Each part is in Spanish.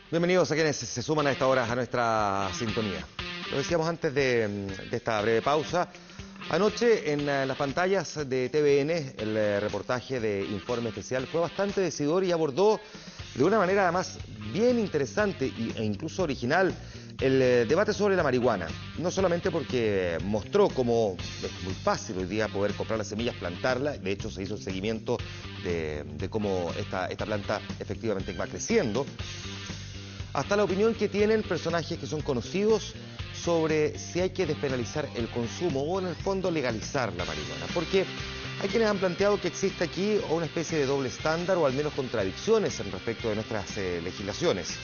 Bienvenidos a quienes se suman a esta hora a nuestra sintonía. Lo decíamos antes de esta breve pausa. Anoche en las pantallas de TVN el reportaje de Informe Especial fue bastante decidor y abordó de una manera además bien interesante e incluso original el debate sobre la marihuana. No solamente porque mostró cómo es muy fácil hoy día poder comprar las semillas, plantarlas. De hecho se hizo el seguimiento de cómo esta planta efectivamente va creciendo, hasta la opinión que tienen personajes que son conocidos sobre si hay que despenalizar el consumo o en el fondo legalizar la marihuana. Porque hay quienes han planteado que existe aquí una especie de doble estándar o al menos contradicciones en respecto de nuestras legislaciones.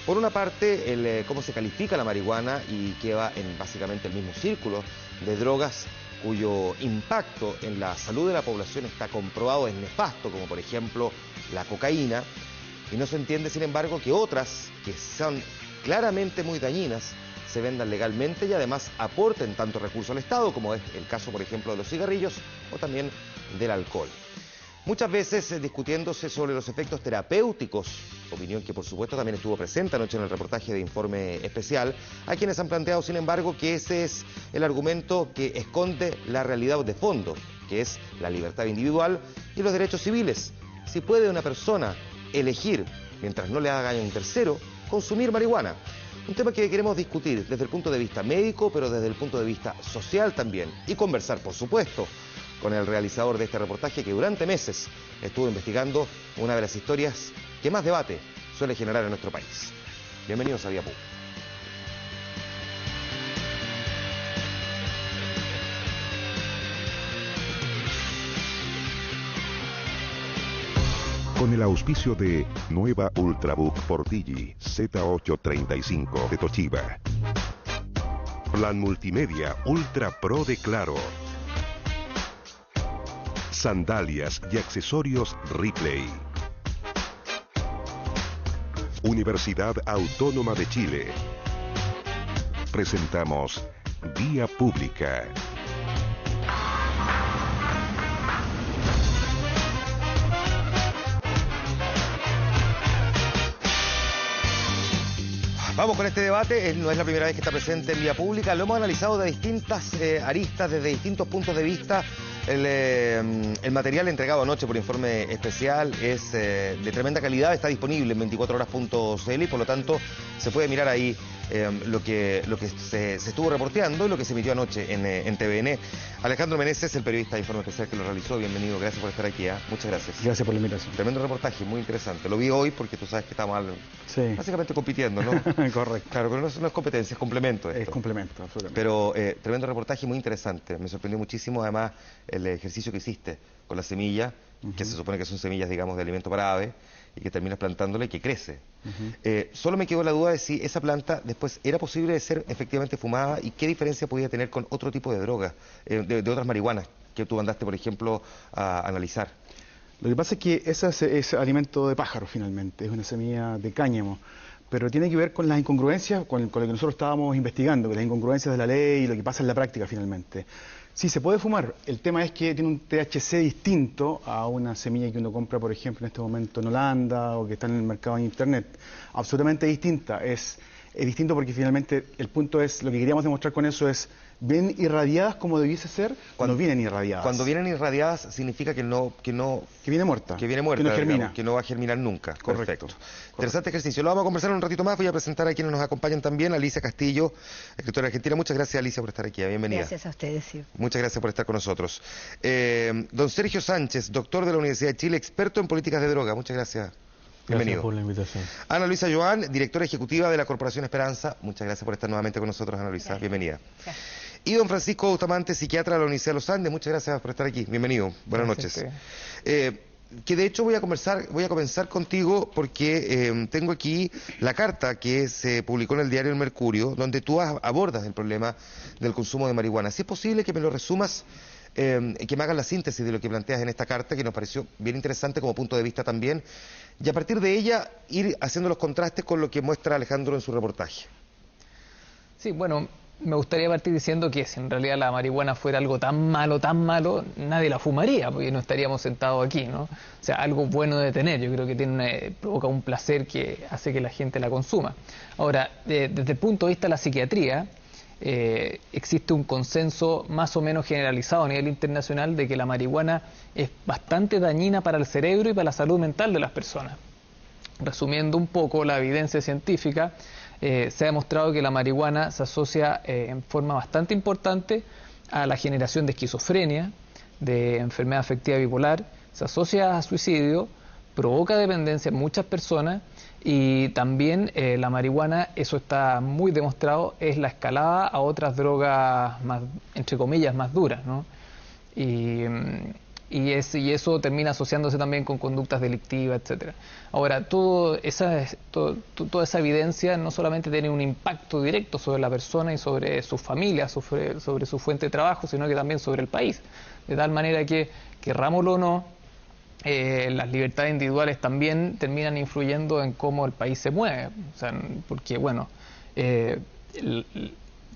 Por una parte, cómo se califica la marihuana y que va en básicamente el mismo círculo de drogas cuyo impacto en la salud de la población está comprobado, es nefasto, como por ejemplo la cocaína. Y no se entiende, sin embargo, que otras, que son claramente muy dañinas, se vendan legalmente y además aporten tanto recursos al Estado, como es el caso, por ejemplo, de los cigarrillos o también del alcohol. Muchas veces discutiéndose sobre los efectos terapéuticos, opinión que por supuesto también estuvo presente anoche en el reportaje de Informe Especial, hay quienes han planteado, sin embargo, que ese es el argumento que esconde la realidad de fondo, que es la libertad individual y los derechos civiles. Si puede una persona elegir, mientras no le haga daño a un tercero, consumir marihuana. Un tema que queremos discutir desde el punto de vista médico, pero desde el punto de vista social también. Y conversar, por supuesto, con el realizador de este reportaje que durante meses estuvo investigando una de las historias que más debate suele generar en nuestro país. Bienvenidos a Vía Pu. Con el auspicio de Nueva Ultrabook Portillo Z835 de Toshiba. Plan Multimedia Ultra Pro de Claro. Sandalias y accesorios Ripley. Universidad Autónoma de Chile. Presentamos Vía Pública. Vamos con este debate, no es la primera vez que está presente en Vía Pública, lo hemos analizado de distintas aristas, desde distintos puntos de vista. El material entregado anoche por Informe Especial es de tremenda calidad, está disponible en 24horas.cl y por lo tanto se puede mirar ahí lo que se estuvo reporteando y lo que se emitió anoche en TVN. Alejandro Meneses, el periodista de Informe Especial que lo realizó, bienvenido, gracias por estar aquí. Muchas gracias. Gracias por la invitación. Tremendo reportaje, muy interesante. Lo vi hoy porque tú sabes que estamos básicamente compitiendo, ¿no? Correcto. Claro, pero no es competencia, es complemento esto. Es complemento, absolutamente. Pero tremendo reportaje, muy interesante. Me sorprendió muchísimo además el ejercicio que hiciste con la semilla, que se supone que son semillas, digamos, de alimento para aves, y que terminas plantándola y que crece. Solo me quedó la duda de si esa planta después era posible de ser efectivamente fumada y qué diferencia podía tener con otro tipo de drogas, de otras marihuanas que tú mandaste, por ejemplo, a analizar. Lo que pasa es que ese es alimento de pájaro finalmente, es una semilla de cáñamo, pero tiene que ver con las incongruencias, con lo que nosotros estábamos investigando, con las incongruencias de la ley y lo que pasa en la práctica finalmente. Sí, se puede fumar. El tema es que tiene un THC distinto a una semilla que uno compra, por ejemplo, en este momento en Holanda o que está en el mercado en Internet. Absolutamente distinta. Es distinto porque finalmente el punto es, lo que queríamos demostrar con eso es, ¿vienen irradiadas como debiese ser? Cuando vienen irradiadas. Cuando vienen irradiadas significa que viene muerta. Que viene muerta, que no germina. Digamos, que no va a germinar nunca. Correcto. Perfecto. Interesante ejercicio. Lo vamos a conversar un ratito más. Voy a presentar a quienes nos acompañan también. Alicia Castillo, escritora argentina. Muchas gracias, Alicia, por estar aquí. Bienvenida. Gracias a ustedes, sí. Muchas gracias por estar con nosotros. Don Sergio Sánchez, doctor de la Universidad de Chile, experto en políticas de droga. Muchas gracias. Bienvenido. Gracias por la invitación. Ana Luisa Joan, directora ejecutiva de la Corporación Esperanza. Muchas gracias por estar nuevamente con nosotros, Ana Luisa. Gracias. Bienvenida. Gracias. Y don Francisco Bustamante, psiquiatra de la Universidad de los Andes. Muchas gracias por estar aquí. Bienvenido. Buenas noches. Que de hecho voy a comenzar contigo porque tengo aquí la carta que se publicó en el diario El Mercurio, donde tú abordas el problema del consumo de marihuana. Si es posible que me lo resumas, que me hagas la síntesis de lo que planteas en esta carta, que nos pareció bien interesante como punto de vista también, y a partir de ella ir haciendo los contrastes con lo que muestra Alejandro en su reportaje. Sí, bueno, me gustaría partir diciendo que si en realidad la marihuana fuera algo tan malo, nadie la fumaría, porque no estaríamos sentados aquí, ¿no? O sea, algo bueno de tener, yo creo que provoca un placer que hace que la gente la consuma. Ahora, desde el punto de vista de la psiquiatría, existe un consenso más o menos generalizado a nivel internacional de que la marihuana es bastante dañina para el cerebro y para la salud mental de las personas. Resumiendo un poco la evidencia científica, se ha demostrado que la marihuana se asocia en forma bastante importante a la generación de esquizofrenia, de enfermedad afectiva bipolar, se asocia a suicidio, provoca dependencia en muchas personas y también la marihuana, eso está muy demostrado, es la escalada a otras drogas más, entre comillas, más duras, ¿no? Y eso termina asociándose también con conductas delictivas, etcétera. Ahora, toda esa evidencia no solamente tiene un impacto directo sobre la persona y sobre su familia, sobre su fuente de trabajo, sino que también sobre el país. De tal manera que, querrámoslo o no, las libertades individuales también terminan influyendo en cómo el país se mueve. O sea, porque, bueno,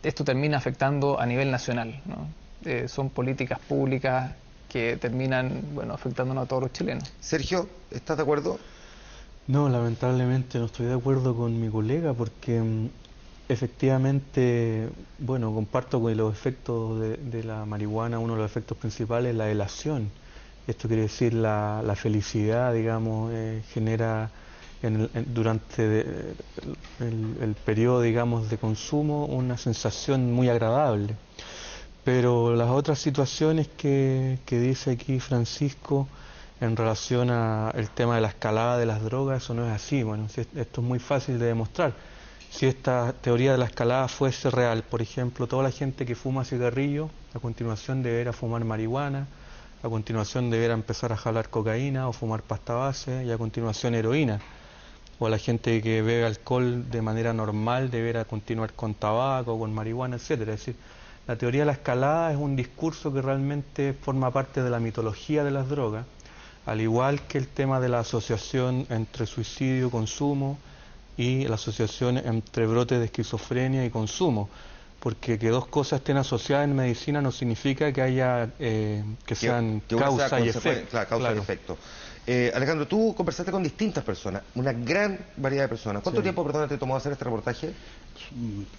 esto termina afectando a nivel nacional, ¿no? Son políticas públicas que terminan, bueno, afectándonos a todos los chilenos. Sergio, ¿estás de acuerdo? No, lamentablemente no estoy de acuerdo con mi colega porque efectivamente, bueno, comparto con los efectos de la marihuana, uno de los efectos principales es la elación. Esto quiere decir la felicidad, digamos, genera durante el periodo, digamos, de consumo una sensación muy agradable. Pero las otras situaciones que dice aquí Francisco en relación al tema de la escalada de las drogas, eso no es así. Bueno, esto es muy fácil de demostrar. Si esta teoría de la escalada fuese real, por ejemplo, toda la gente que fuma cigarrillo, a continuación deberá fumar marihuana, a continuación deberá empezar a jalar cocaína o fumar pasta base y a continuación heroína. O la gente que bebe alcohol de manera normal deberá continuar con tabaco, con marihuana, etcétera. Es decir, la teoría de la escalada es un discurso que realmente forma parte de la mitología de las drogas, al igual que el tema de la asociación entre suicidio, consumo y la asociación entre brotes de esquizofrenia y consumo. Porque que dos cosas estén asociadas en medicina no significa que haya que sean causa y efecto. Claro, causa y efecto. Alejandro, tú conversaste con distintas personas, una gran variedad de personas. ¿Cuánto tiempo, perdón, te tomó hacer este reportaje?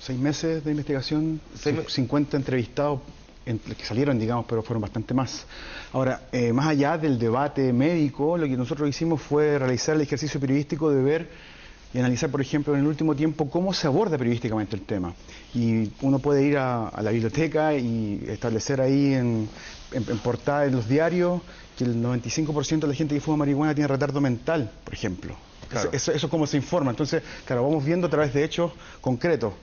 6 meses de investigación, 50 entrevistados que salieron, digamos, pero fueron bastante más. Ahora, más allá del debate médico, lo que nosotros hicimos fue realizar el ejercicio periodístico de ver y analizar, por ejemplo, en el último tiempo cómo se aborda periodísticamente el tema. Y uno puede ir a la biblioteca y establecer ahí en portada de los diarios que el 95% de la gente que fuma marihuana tiene retardo mental, por ejemplo. Claro. Eso es como se informa. Entonces, claro, vamos viendo a través de hechos concretos.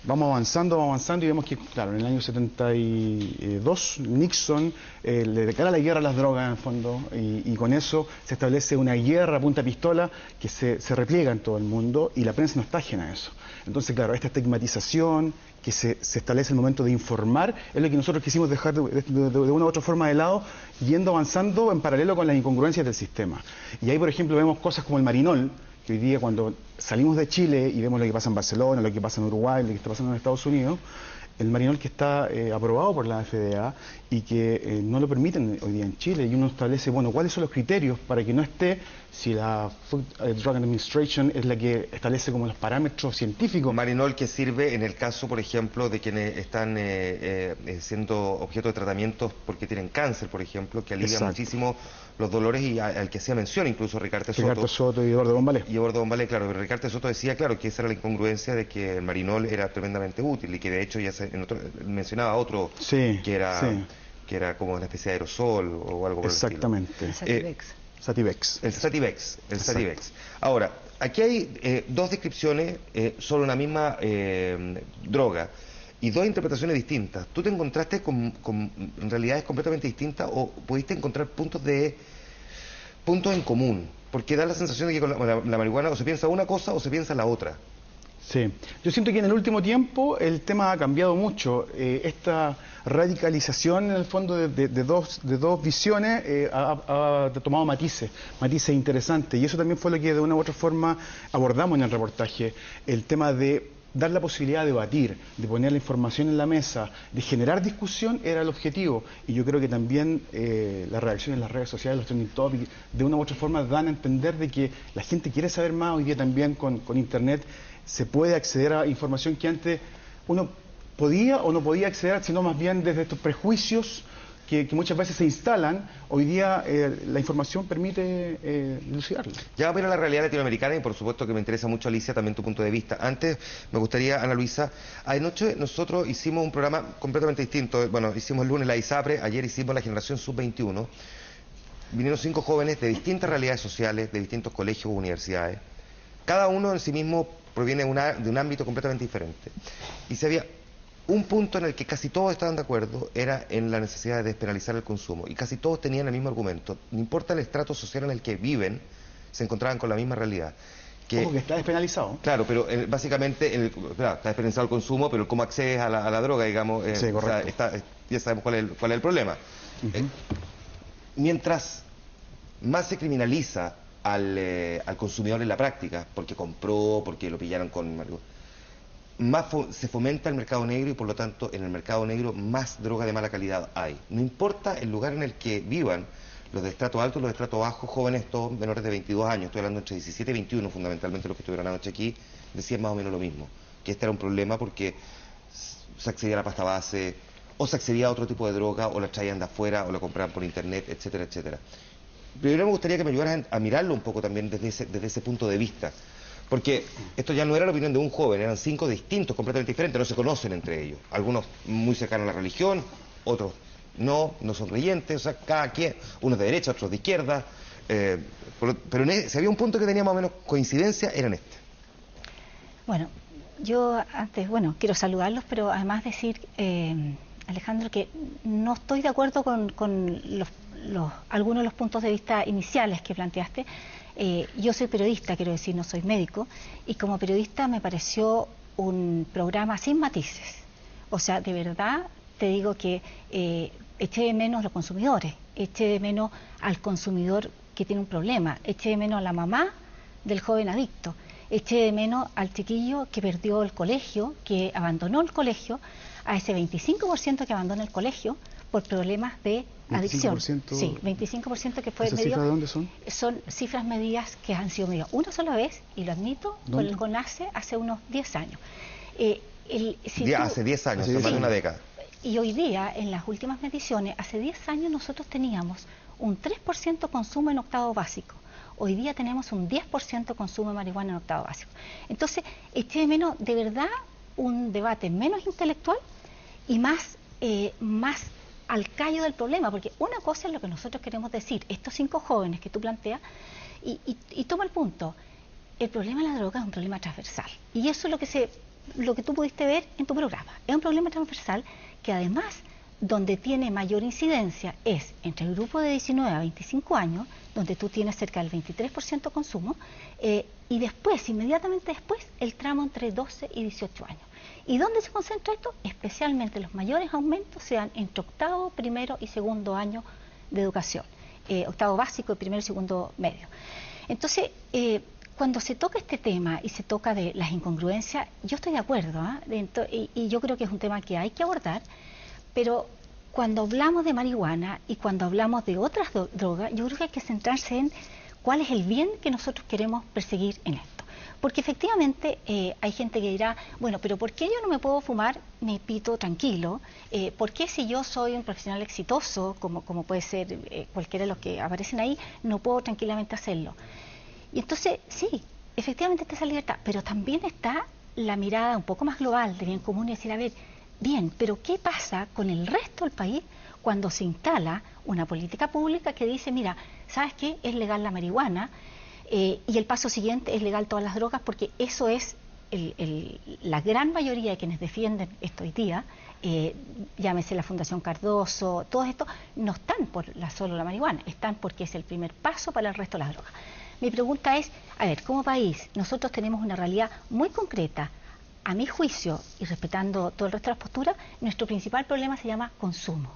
Vamos avanzando y vemos que, claro, en el año 72 Nixon le declara la guerra a las drogas en el fondo y con eso se establece una guerra a punta pistola que se repliega en todo el mundo y la prensa no está ajena a eso. Entonces, claro, esta estigmatización que se establece el momento de informar es lo que nosotros quisimos dejar de una u otra forma de lado, yendo avanzando en paralelo con las incongruencias del sistema. Y ahí, por ejemplo, vemos cosas como el marinol, que hoy día cuando salimos de Chile y vemos lo que pasa en Barcelona, lo que pasa en Uruguay, lo que está pasando en Estados Unidos, el marinol que está aprobado por la FDA y que no lo permiten hoy día en Chile, y uno establece, bueno, ¿cuáles son los criterios para que no esté, si la Food Drug Administration es la que establece como los parámetros científicos? Marinol que sirve en el caso, por ejemplo, de quienes están siendo objeto de tratamientos porque tienen cáncer, por ejemplo, que alivia muchísimo los dolores y al que hacía mención incluso Ricardo Soto y Eduardo Bombalé. Y Eduardo Bombalé, claro, pero Ricardo Soto decía, claro, que esa era la incongruencia de que el marinol era tremendamente útil y que de hecho ya mencionaba otro que era como una especie de aerosol o algo por el estilo. Exactamente. Sativex. El Sativex. Ahora, aquí hay dos descripciones sobre una misma droga y dos interpretaciones distintas. ¿Tú te encontraste con realidades completamente distintas o pudiste encontrar puntos en común? Porque da la sensación de que con la marihuana o se piensa una cosa o se piensa la otra. Sí, yo siento que en el último tiempo el tema ha cambiado mucho. Esta radicalización, en el fondo, de dos visiones ha tomado matices interesantes. Y eso también fue lo que de una u otra forma abordamos en el reportaje. El tema de dar la posibilidad de debatir, de poner la información en la mesa, de generar discusión era el objetivo. Y yo creo que también la reacción en las redes sociales, los trending topics, de una u otra forma dan a entender de que la gente quiere saber más. Hoy día también con Internet se puede acceder a información que antes uno podía o no podía acceder, sino más bien desde estos prejuicios que muchas veces se instalan. Hoy día la información permite dilucidarla. Ya vamos a ir a la realidad latinoamericana y por supuesto que me interesa mucho, Alicia, también tu punto de vista. Antes me gustaría, Ana Luisa, anoche nosotros hicimos un programa completamente distinto. Bueno, hicimos el lunes la ISAPRE, ayer hicimos la generación sub-21. Vinieron 5 jóvenes de distintas realidades sociales, de distintos colegios u universidades. Cada uno en sí mismo proviene de un ámbito completamente diferente. Y si había un punto en el que casi todos estaban de acuerdo, era en la necesidad de despenalizar el consumo. Y casi todos tenían el mismo argumento. No importa el estrato social en el que viven, se encontraban con la misma realidad. Como que está despenalizado. Claro, pero básicamente está despenalizado el consumo, pero cómo accedes a la droga, digamos, sí, correcto. O sea, ya sabemos cuál es el problema. Mientras más se criminaliza al consumidor en la práctica, porque compró, porque lo pillaron con algo, más se fomenta el mercado negro y por lo tanto en el mercado negro más droga de mala calidad hay. No importa el lugar en el que vivan, los de estrato alto, los de estrato bajo, jóvenes, todos menores de 22 años, estoy hablando entre 17 y 21 fundamentalmente los que estuvieron anoche aquí, decían más o menos lo mismo, que este era un problema porque se accedía a la pasta base, o se accedía a otro tipo de droga, o la traían de afuera, o la compraban por internet, etcétera, etcétera. Primero me gustaría que me ayudaras a mirarlo un poco también desde ese punto de vista. Porque esto ya no era la opinión de un joven, eran 5 distintos, completamente diferentes, no se conocen entre ellos. Algunos muy cercanos a la religión, otros no son creyentes, o sea, cada quien, unos de derecha, otros de izquierda. Pero si había un punto que tenía más o menos coincidencia, era en este. Bueno, yo antes, quiero saludarlos, pero además decir, Alejandro, que no estoy de acuerdo con algunos de los puntos de vista iniciales que planteaste. Yo soy periodista, quiero decir, no soy médico, y como periodista me pareció un programa sin matices. O sea, de verdad te digo que eché de menos a los consumidores, eché de menos al consumidor que tiene un problema, eché de menos a la mamá del joven adicto, eché de menos al chiquillo que perdió el colegio, que abandonó el colegio, a ese 25% que abandona el colegio por problemas de adicción. Sí, 25% que fue medido. ¿Esas cifras de dónde son? Son cifras medidas que han sido medidas una sola vez, y lo admito, ¿dónde? con el CONACE hace unos 10 años. Hace 10 años, hace más de una década. Y hoy día, en las últimas mediciones, hace 10 años nosotros teníamos un 3% consumo en octavo básico. Hoy día tenemos un 10% consumo de marihuana en octavo básico. Entonces, eché de menos, de verdad, un debate menos intelectual y más al callo del problema, porque una cosa es lo que nosotros queremos decir, estos 5 jóvenes que tú planteas, y toma el punto, el problema de la droga es un problema transversal, y eso es lo que tú pudiste ver en tu programa, es un problema transversal que además, donde tiene mayor incidencia es entre el grupo de 19 a 25 años, donde tú tienes cerca del 23% consumo, y después, inmediatamente después, el tramo entre 12 y 18 años. ¿Y dónde se concentra esto? Especialmente los mayores aumentos se dan entre octavo, primero y segundo año de educación, octavo básico y primero y segundo medio. Entonces, cuando se toca este tema y se toca de las incongruencias, yo estoy de acuerdo, y yo creo que es un tema que hay que abordar, pero cuando hablamos de marihuana y cuando hablamos de otras drogas, yo creo que hay que centrarse en cuál es el bien que nosotros queremos perseguir en esto. Porque efectivamente hay gente que dirá, bueno, pero ¿por qué yo no me puedo fumar mi pito tranquilo? ¿Por qué si yo soy un profesional exitoso, como puede ser cualquiera de los que aparecen ahí, no puedo tranquilamente hacerlo? Y entonces, sí, efectivamente está esa libertad, pero también está la mirada un poco más global de bien común y decir, a ver, bien, pero ¿qué pasa con el resto del país cuando se instala una política pública que dice, mira, ¿sabes qué? Es legal la marihuana, y el paso siguiente es legal todas las drogas, porque eso es la gran mayoría de quienes defienden esto hoy día, llámese la Fundación Cardoso, todo esto, no están por solo la marihuana, están porque es el primer paso para el resto de las drogas. Mi pregunta es, a ver, como país, nosotros tenemos una realidad muy concreta. A mi juicio, y respetando todo el resto de las posturas, nuestro principal problema se llama consumo.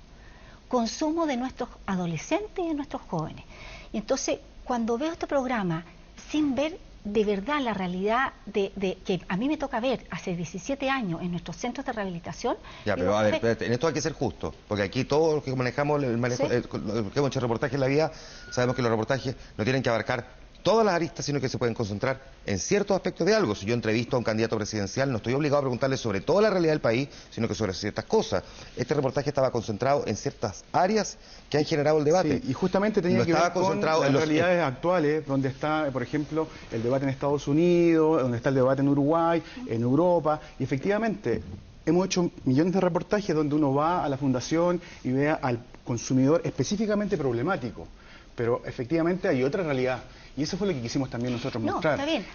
Consumo de nuestros adolescentes y de nuestros jóvenes. Y entonces, cuando veo este programa, sin ver de verdad la realidad que a mí me toca ver hace 17 años en nuestros centros de rehabilitación. Ya, pero a ver, espérate, en esto hay que ser justo, porque aquí todos los que manejamos el manejo, ¿Sí? Los que hemos hecho reportajes en la vida, sabemos que los reportajes no tienen que abarcar todas las aristas, sino que se pueden concentrar en ciertos aspectos de algo. Si yo entrevisto a un candidato presidencial, no estoy obligado a preguntarle sobre toda la realidad del país, sino que sobre ciertas cosas. Este reportaje estaba concentrado en ciertas áreas que han generado el debate. Sí, y justamente tenía No que estaba ver con concentrado las en los realidades actuales, donde está, por ejemplo, el debate en Estados Unidos, donde está el debate en Uruguay, en Europa, y efectivamente hemos hecho millones de reportajes donde uno va a la fundación y ve al consumidor específicamente problemático, pero efectivamente hay otra realidad. Y eso fue lo que quisimos también nosotros mostrar. No, está bien.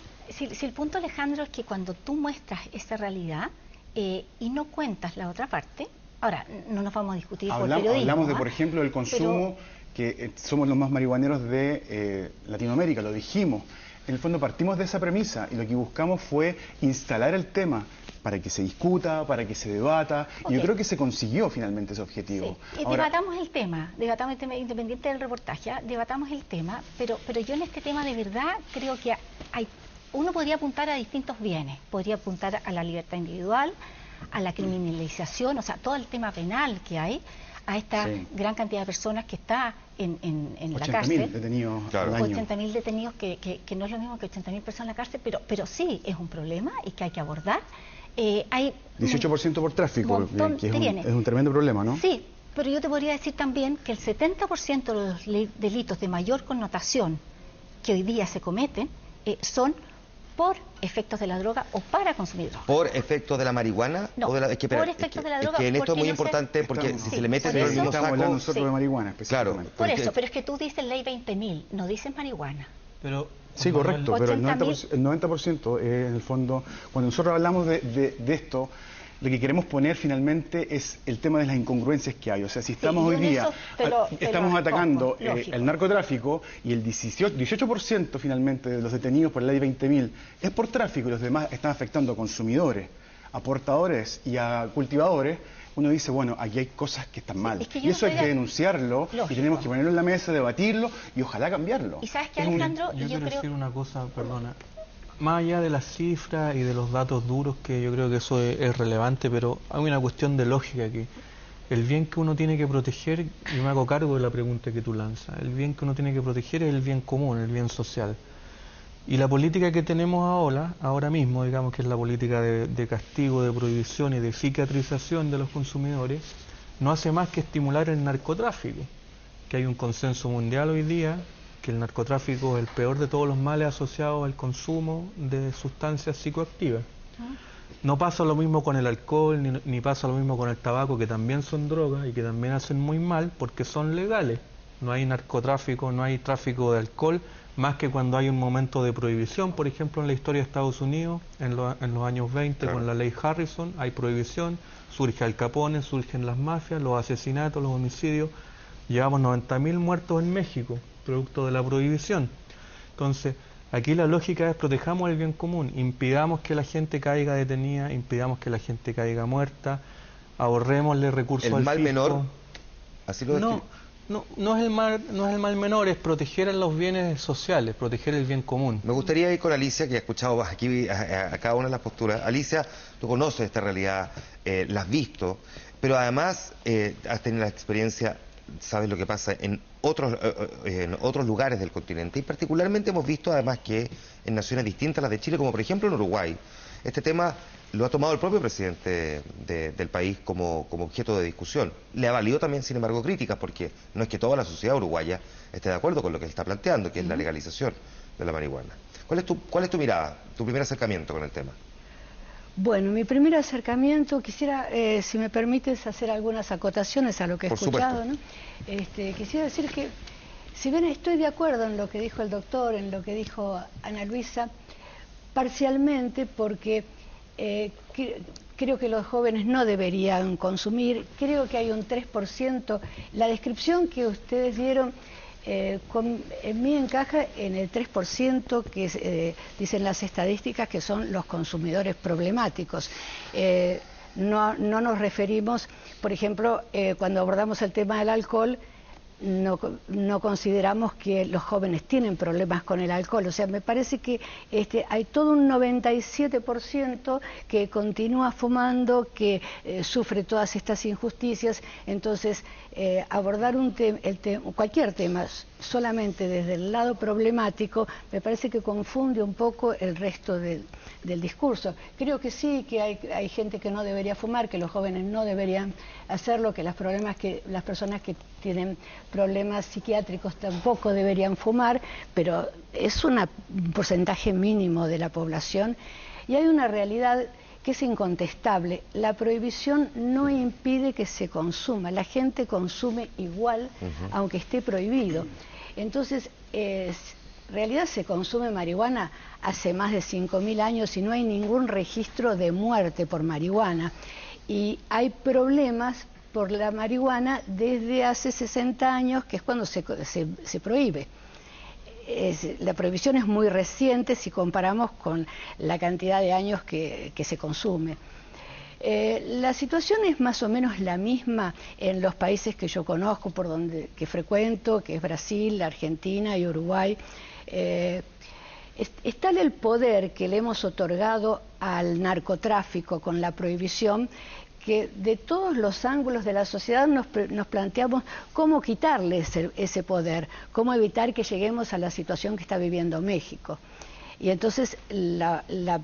Si el punto, Alejandro, es que cuando tú muestras esa realidad y no cuentas la otra parte, ahora, no nos vamos a discutir por periodismo. Hablamos de, por ejemplo, el consumo, que somos los más marihuaneros de Latinoamérica, lo dijimos. En el fondo partimos de esa premisa y lo que buscamos fue instalar el tema para que se discuta, para que se debata, y yo creo que se consiguió finalmente ese objetivo. Sí. Debatamos el tema, independiente del reportaje, debatamos el tema, pero yo en este tema de verdad creo que uno podría apuntar a distintos bienes, podría apuntar a la libertad individual, a la criminalización, o sea, todo el tema penal que hay, a esta gran cantidad de personas que está en la cárcel. 80.000 detenidos al año. 80.000 detenidos, que no es lo mismo que 80.000 personas en la cárcel, pero sí es un problema y que hay que abordar. Hay 18% por tráfico, que es un tremendo problema, ¿no? Sí, pero yo te podría decir también que el 70% de los delitos de mayor connotación que hoy día se cometen son por efectos de la droga o para consumir droga. ¿Por efectos de la marihuana? No, o de la, por efectos de la droga. Es que en esto es muy no importante porque si se le mete por en el eso- mismo Estamos saco... hablando nosotros de marihuana, específicamente. Por eso, pero es que tú dices ley 20.000, no dices marihuana. Pero, Sí, correcto, pero el 80.000. 90% en el fondo, cuando nosotros hablamos de esto, lo que queremos poner finalmente es el tema de las incongruencias que hay. O sea, si estamos yo hoy en día, eso te estamos lo atacando respondo, lógico. el narcotráfico y el 18% finalmente de los detenidos por la ley 20.000 es por tráfico y los demás están afectando a consumidores, a portadores y a cultivadores. Uno dice, bueno, aquí hay cosas que están mal. es que yo Y eso no hay estoy que de- denunciarlo Lógico. y tenemos que ponerlo en la mesa, debatirlo y ojalá cambiarlo. Y sabes que, Es un- Alejandro, Yo yo quiero creo... decir una cosa, perdona. Más allá de las cifras y de los datos duros, que yo creo que eso es relevante, pero hay una cuestión de lógica aquí. El bien que uno tiene que proteger, yo me hago cargo de la pregunta que tú lanzas, el bien que uno tiene que proteger es el bien común, el bien social. Y la política que tenemos ahora mismo, digamos que es la política de castigo, de prohibición y de psiquiatrización de los consumidores, no hace más que estimular el narcotráfico, que hay un consenso mundial hoy día que el narcotráfico es el peor de todos los males asociados al consumo de sustancias psicoactivas. No pasa lo mismo con el alcohol, ni pasa lo mismo con el tabaco, que también son drogas y que también hacen muy mal porque son legales. No hay narcotráfico, no hay tráfico de alcohol, más que cuando hay un momento de prohibición. Por ejemplo, en la historia de Estados Unidos, en los años 20, con la ley Harrison, hay prohibición, surge Al Capone, surgen las mafias, los asesinatos, los homicidios. Llevamos 90.000 muertos en México, producto de la prohibición. Entonces, aquí la lógica es protejamos el bien común, impidamos que la gente caiga detenida, impidamos que la gente caiga muerta, ahorrémosle recursos al El mal fisco. menor, así lo describe. No es el mal menor, es proteger los bienes sociales, proteger el bien común. Me gustaría ir con Alicia, que ha escuchado aquí a cada una de las posturas. Alicia, tú conoces esta realidad, la has visto, pero además has tenido la experiencia, sabes lo que pasa en otros lugares del continente. Y particularmente hemos visto además que en naciones distintas a las de Chile, como por ejemplo en Uruguay, este tema lo ha tomado el propio presidente del país como objeto de discusión. Le ha valido también, sin embargo, críticas, porque no es que toda la sociedad uruguaya esté de acuerdo con lo que él está planteando, que es la legalización de la marihuana. ¿Cuál es tu mirada, tu primer acercamiento con el tema? Bueno, mi primer acercamiento, quisiera, si me permites, hacer algunas acotaciones a lo que he Por escuchado, supuesto. ¿no? Quisiera decir que, si bien estoy de acuerdo en lo que dijo el doctor, en lo que dijo Ana Luisa, parcialmente porque creo que los jóvenes no deberían consumir, creo que hay un 3%, la descripción que ustedes dieron en mí encaja en el 3% que dicen las estadísticas que son los consumidores problemáticos. No nos referimos, por ejemplo, cuando abordamos el tema del alcohol, no consideramos que los jóvenes tienen problemas con el alcohol. O sea, me parece que hay todo un 97% que continúa fumando, que sufre todas estas injusticias. Entonces, abordar cualquier tema solamente desde el lado problemático me parece que confunde un poco el resto del discurso. Creo que sí, que hay gente que no debería fumar, que los jóvenes no deberían hacerlo, que las personas que tienen problemas psiquiátricos tampoco deberían fumar, pero es un porcentaje mínimo de la población. Y hay una realidad que es incontestable: la prohibición no impide que se consuma, la gente consume igual, aunque esté prohibido. Entonces, en realidad se consume marihuana hace más de 5.000 años y no hay ningún registro de muerte por marihuana. Y hay problemas por la marihuana desde hace 60 años, que es cuando se prohíbe. La prohibición es muy reciente si comparamos con la cantidad de años que se consume. La situación es más o menos la misma en los países que yo conozco, que frecuento, que es Brasil, Argentina y Uruguay. Es tal el poder que le hemos otorgado al narcotráfico con la prohibición, que de todos los ángulos de la sociedad nos planteamos cómo quitarle ese poder, cómo evitar que lleguemos a la situación que está viviendo México. Y entonces la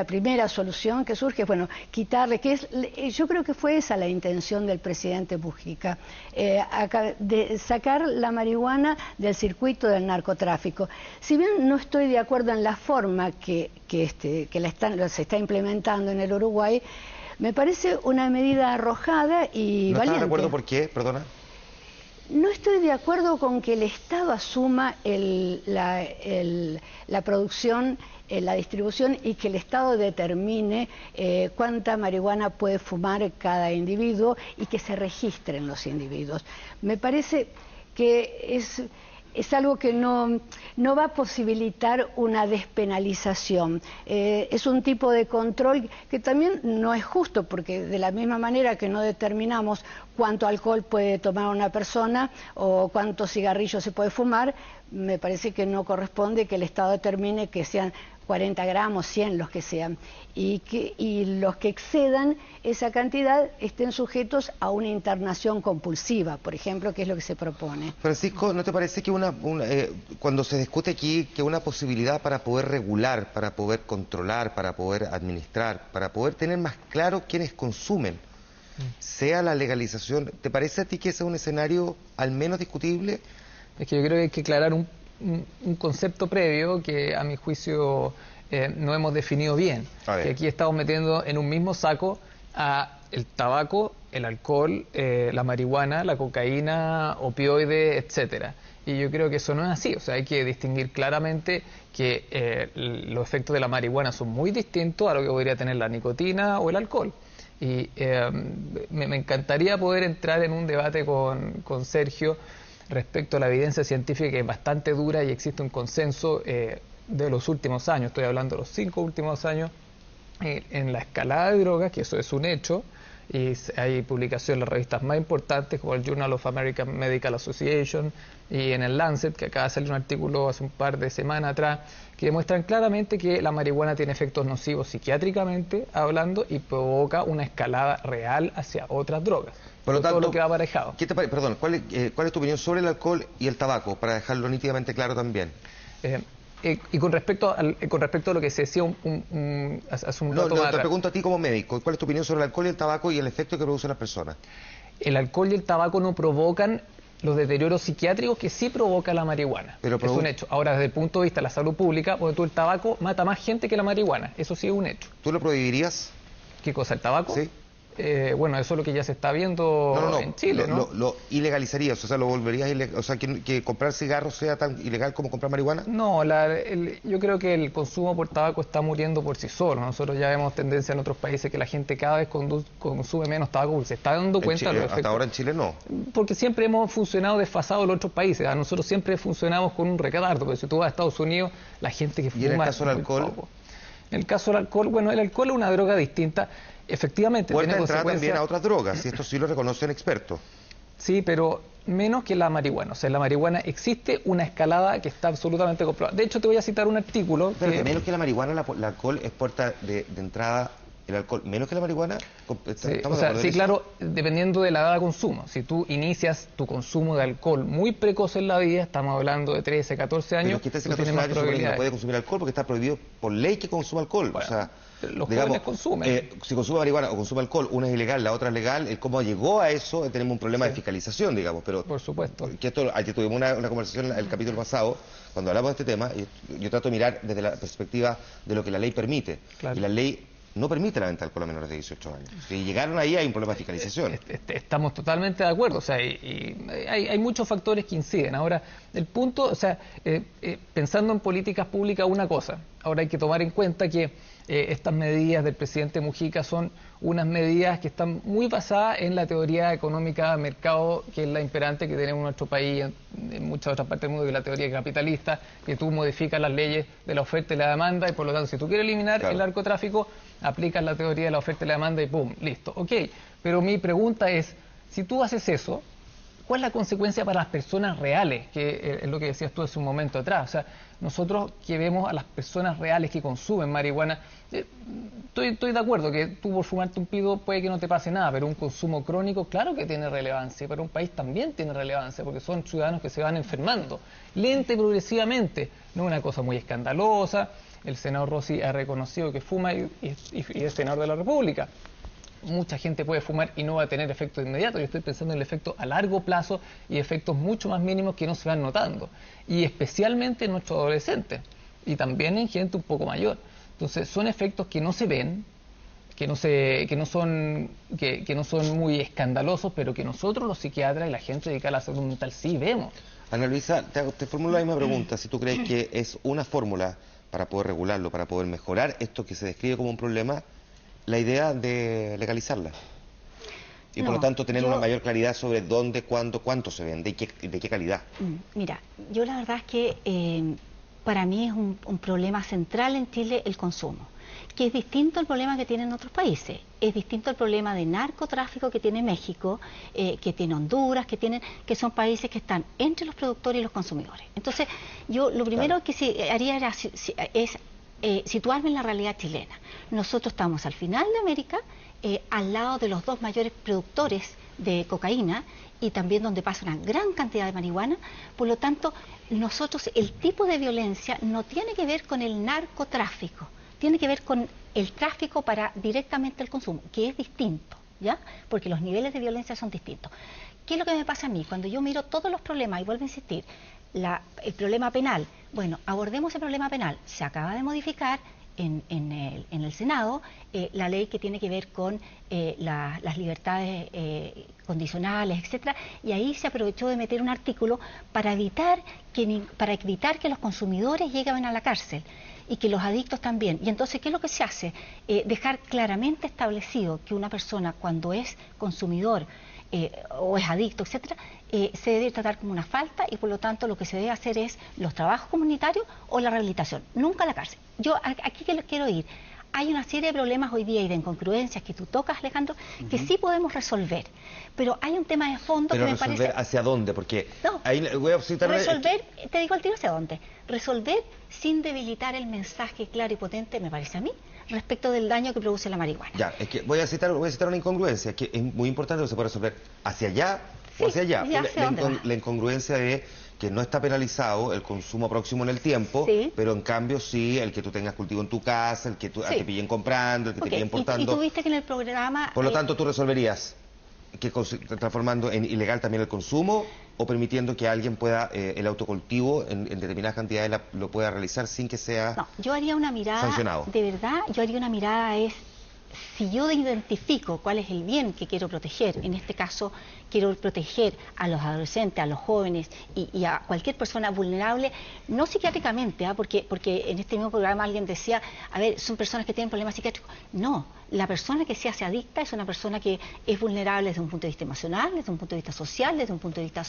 primera solución que surge es, bueno, quitarle, yo creo que fue esa la intención del presidente Mujica, de sacar la marihuana del circuito del narcotráfico. Si bien no estoy de acuerdo en la forma que se está implementando en el Uruguay, me parece una medida arrojada y valiente. ¿No estás de acuerdo por qué? Perdona. No estoy de acuerdo con que el Estado asuma la producción, la distribución, y que el Estado determine cuánta marihuana puede fumar cada individuo y que se registren los individuos. Me parece que es algo que no va a posibilitar una despenalización. Es un tipo de control que también no es justo, porque de la misma manera que no determinamos cuánto alcohol puede tomar una persona o cuántos cigarrillos se puede fumar, me parece que no corresponde que el Estado determine que sean 40 gramos, 100, los que sean, y los que excedan esa cantidad estén sujetos a una internación compulsiva, por ejemplo, que es lo que se propone. Francisco, ¿no te parece que cuando se discute aquí que una posibilidad para poder regular, para poder controlar, para poder administrar, para poder tener más claro quiénes consumen, sea la legalización? ¿Te parece a ti que ese es un escenario al menos discutible? Es que yo creo que hay que aclarar un concepto previo que a mi juicio no hemos definido bien, que aquí estamos metiendo en un mismo saco el tabaco, el alcohol, la marihuana, la cocaína, opioides, etcétera. Y yo creo que eso no es así. O sea, hay que distinguir claramente que los efectos de la marihuana son muy distintos a lo que podría tener la nicotina o el alcohol. Y me encantaría poder entrar en un debate con Sergio respecto a la evidencia científica, que es bastante dura y existe un consenso de los últimos años, estoy hablando de los 5 últimos años, en la escalada de drogas, que eso es un hecho, y hay publicaciones en las revistas más importantes como el Journal of American Medical Association y en el Lancet, que acaba de salir un artículo hace un par de semanas atrás, que demuestran claramente que la marihuana tiene efectos nocivos psiquiátricamente hablando y provoca una escalada real hacia otras drogas. Por lo tanto, todo lo que va aparejado. Perdón, ¿cuál es tu opinión sobre el alcohol y el tabaco, para dejarlo nítidamente claro también? Y con respecto a lo que se decía hace un rato atrás. Te pregunto a ti como médico, ¿cuál es tu opinión sobre el alcohol y el tabaco y el efecto que producen las personas? El alcohol y el tabaco no provocan los deterioros psiquiátricos que sí provoca la marihuana. Es un hecho. Ahora, desde el punto de vista de la salud pública, el tabaco mata más gente que la marihuana. Eso sí es un hecho. ¿Tú lo prohibirías? ¿Qué cosa, el tabaco? Sí. Bueno, eso es lo que ya se está viendo en Chile, ¿no? ¿Lo ilegalizarías? O sea, ¿lo volverías ilegal? O sea, ¿que comprar cigarros sea tan ilegal como comprar marihuana? No, yo creo que el consumo por tabaco está muriendo por sí solo. Nosotros ya vemos tendencia en otros países que la gente cada vez consume menos tabaco porque se está dando cuenta de los efectos. Hasta ahora en Chile no. Porque siempre hemos funcionado desfasados en los otros países. A nosotros siempre funcionamos con un retardo, porque si tú vas a Estados Unidos, la gente que fuma... ¿Y en el caso del alcohol? Poco. En el caso del alcohol, bueno, el alcohol es una droga distinta. Efectivamente, puerta de entrada también a otras drogas, y esto sí lo reconocen expertos. Sí, pero menos que la marihuana. O sea, en la marihuana existe una escalada que está absolutamente comprobada. De hecho, te voy a citar un artículo. Pero menos que la marihuana, el alcohol es puerta de entrada. ¿El alcohol menos que la marihuana? Sí, o sea, sí, claro, dependiendo de la edad de consumo. Si tú inicias tu consumo de alcohol muy precoz en la vida, estamos hablando de 13, 14 años, pero es que tú tienes más probabilidades. no puede consumir alcohol porque está prohibido por ley que consuma alcohol. Bueno, o sea, los digamos, jóvenes consumen. Si consume marihuana o consume alcohol, una es ilegal, la otra es legal. El cómo llegó a eso, tenemos un problema de fiscalización, digamos. Pero por supuesto. Que ayer tuvimos una conversación el capítulo pasado, cuando hablamos de este tema, yo trato de mirar desde la perspectiva de lo que la ley permite. Claro. Y la ley no permite la venta de alcohol a menores de 18 años. Si llegaron ahí, hay un problema de fiscalización. Estamos totalmente de acuerdo. O sea, hay muchos factores que inciden. Ahora, el punto, o sea, pensando en políticas públicas, una cosa. Ahora hay que tomar en cuenta que estas medidas del presidente Mujica son unas medidas que están muy basadas en la teoría económica de mercado, que es la imperante que tenemos en nuestro país, en muchas otras partes del mundo, que es la teoría capitalista, que tú modificas las leyes de la oferta y la demanda, y por lo tanto, si tú quieres eliminar el narcotráfico, aplicas la teoría de la oferta y la demanda y ¡pum! Listo. Ok, pero mi pregunta es, si tú haces eso, ¿cuál es la consecuencia para las personas reales? Que es lo que decías tú hace un momento atrás. O sea, nosotros que vemos a las personas reales que consumen marihuana, estoy de acuerdo que tú por fumarte un pito puede que no te pase nada, pero un consumo crónico claro que tiene relevancia, y para un país también tiene relevancia, porque son ciudadanos que se van enfermando, lenta y progresivamente, no es una cosa muy escandalosa. El senador Rossi ha reconocido que fuma y es senador de la República. Mucha gente puede fumar y no va a tener efecto inmediato. Yo estoy pensando en el efecto a largo plazo y efectos mucho más mínimos que no se van notando. Y especialmente en nuestros adolescentes y también en gente un poco mayor. Entonces son efectos que no se ven, que no son muy escandalosos, pero que nosotros los psiquiatras y la gente dedicada a la salud mental sí vemos. Ana Luisa, te formulo la misma pregunta. Si tú crees que es una fórmula para poder regularlo, para poder mejorar esto que se describe como un problema, la idea de legalizarla. Y por lo tanto tener una mayor claridad sobre dónde, cuándo, cuánto se vende y de qué calidad. Mira, yo la verdad es que para mí es un problema central en Chile el consumo, que es distinto al problema que tienen otros países, es distinto al problema de narcotráfico que tiene México, que tiene Honduras, que son países que están entre los productores y los consumidores. Entonces, yo lo primero que haría es situarme en la realidad chilena. Nosotros estamos al final de América, al lado de los dos mayores productores de cocaína y también donde pasa una gran cantidad de marihuana. Por lo tanto, nosotros, el tipo de violencia no tiene que ver con el narcotráfico, tiene que ver con el tráfico para directamente el consumo, que es distinto, ¿ya? Porque los niveles de violencia son distintos. ¿Qué es lo que me pasa a mí? Cuando yo miro todos los problemas, y vuelvo a insistir, el problema penal, bueno, abordemos el problema penal. Se acaba de modificar en el Senado la ley que tiene que ver con las libertades condicionales, etcétera, y ahí se aprovechó de meter un artículo para evitar que los consumidores lleguen a la cárcel y que los adictos también. Y entonces, ¿qué es lo que se hace? Dejar claramente establecido que una persona cuando es consumidor o es adicto, etcétera, se debe tratar como una falta y por lo tanto lo que se debe hacer es los trabajos comunitarios o la rehabilitación, nunca la cárcel. Yo aquí que quiero ir, hay una serie de problemas hoy día y de incongruencias que tú tocas, Alejandro, que sí podemos resolver, pero hay un tema de fondo pero que me parece... ¿resolver hacia dónde? Porque no, ahí voy a citar... resolver, te digo al tiro hacia dónde, resolver sin debilitar el mensaje claro y potente, me parece a mí, respecto del daño que produce la marihuana. Ya, es que voy a citar una incongruencia, que es muy importante que se pueda resolver hacia allá o hacia allá. La incongruencia de que no está penalizado el consumo próximo en el tiempo, pero en cambio sí el que tú tengas cultivo en tu casa, el que te pillen comprando, el que te pillen portando. Y tú viste que en el programa... Por lo tanto, tú resolverías que transformando en ilegal también el consumo o permitiendo que alguien pueda, el autocultivo en determinadas cantidades lo pueda realizar sin que sea No, yo haría una mirada, sancionado. De verdad, yo haría una mirada si yo identifico cuál es el bien que quiero proteger, en este caso quiero proteger a los adolescentes, a los jóvenes y a cualquier persona vulnerable, no psiquiátricamente, porque en este mismo programa alguien decía, a ver, son personas que tienen problemas psiquiátricos. No, la persona que se hace adicta es una persona que es vulnerable desde un punto de vista emocional, desde un punto de vista social, desde un punto de vista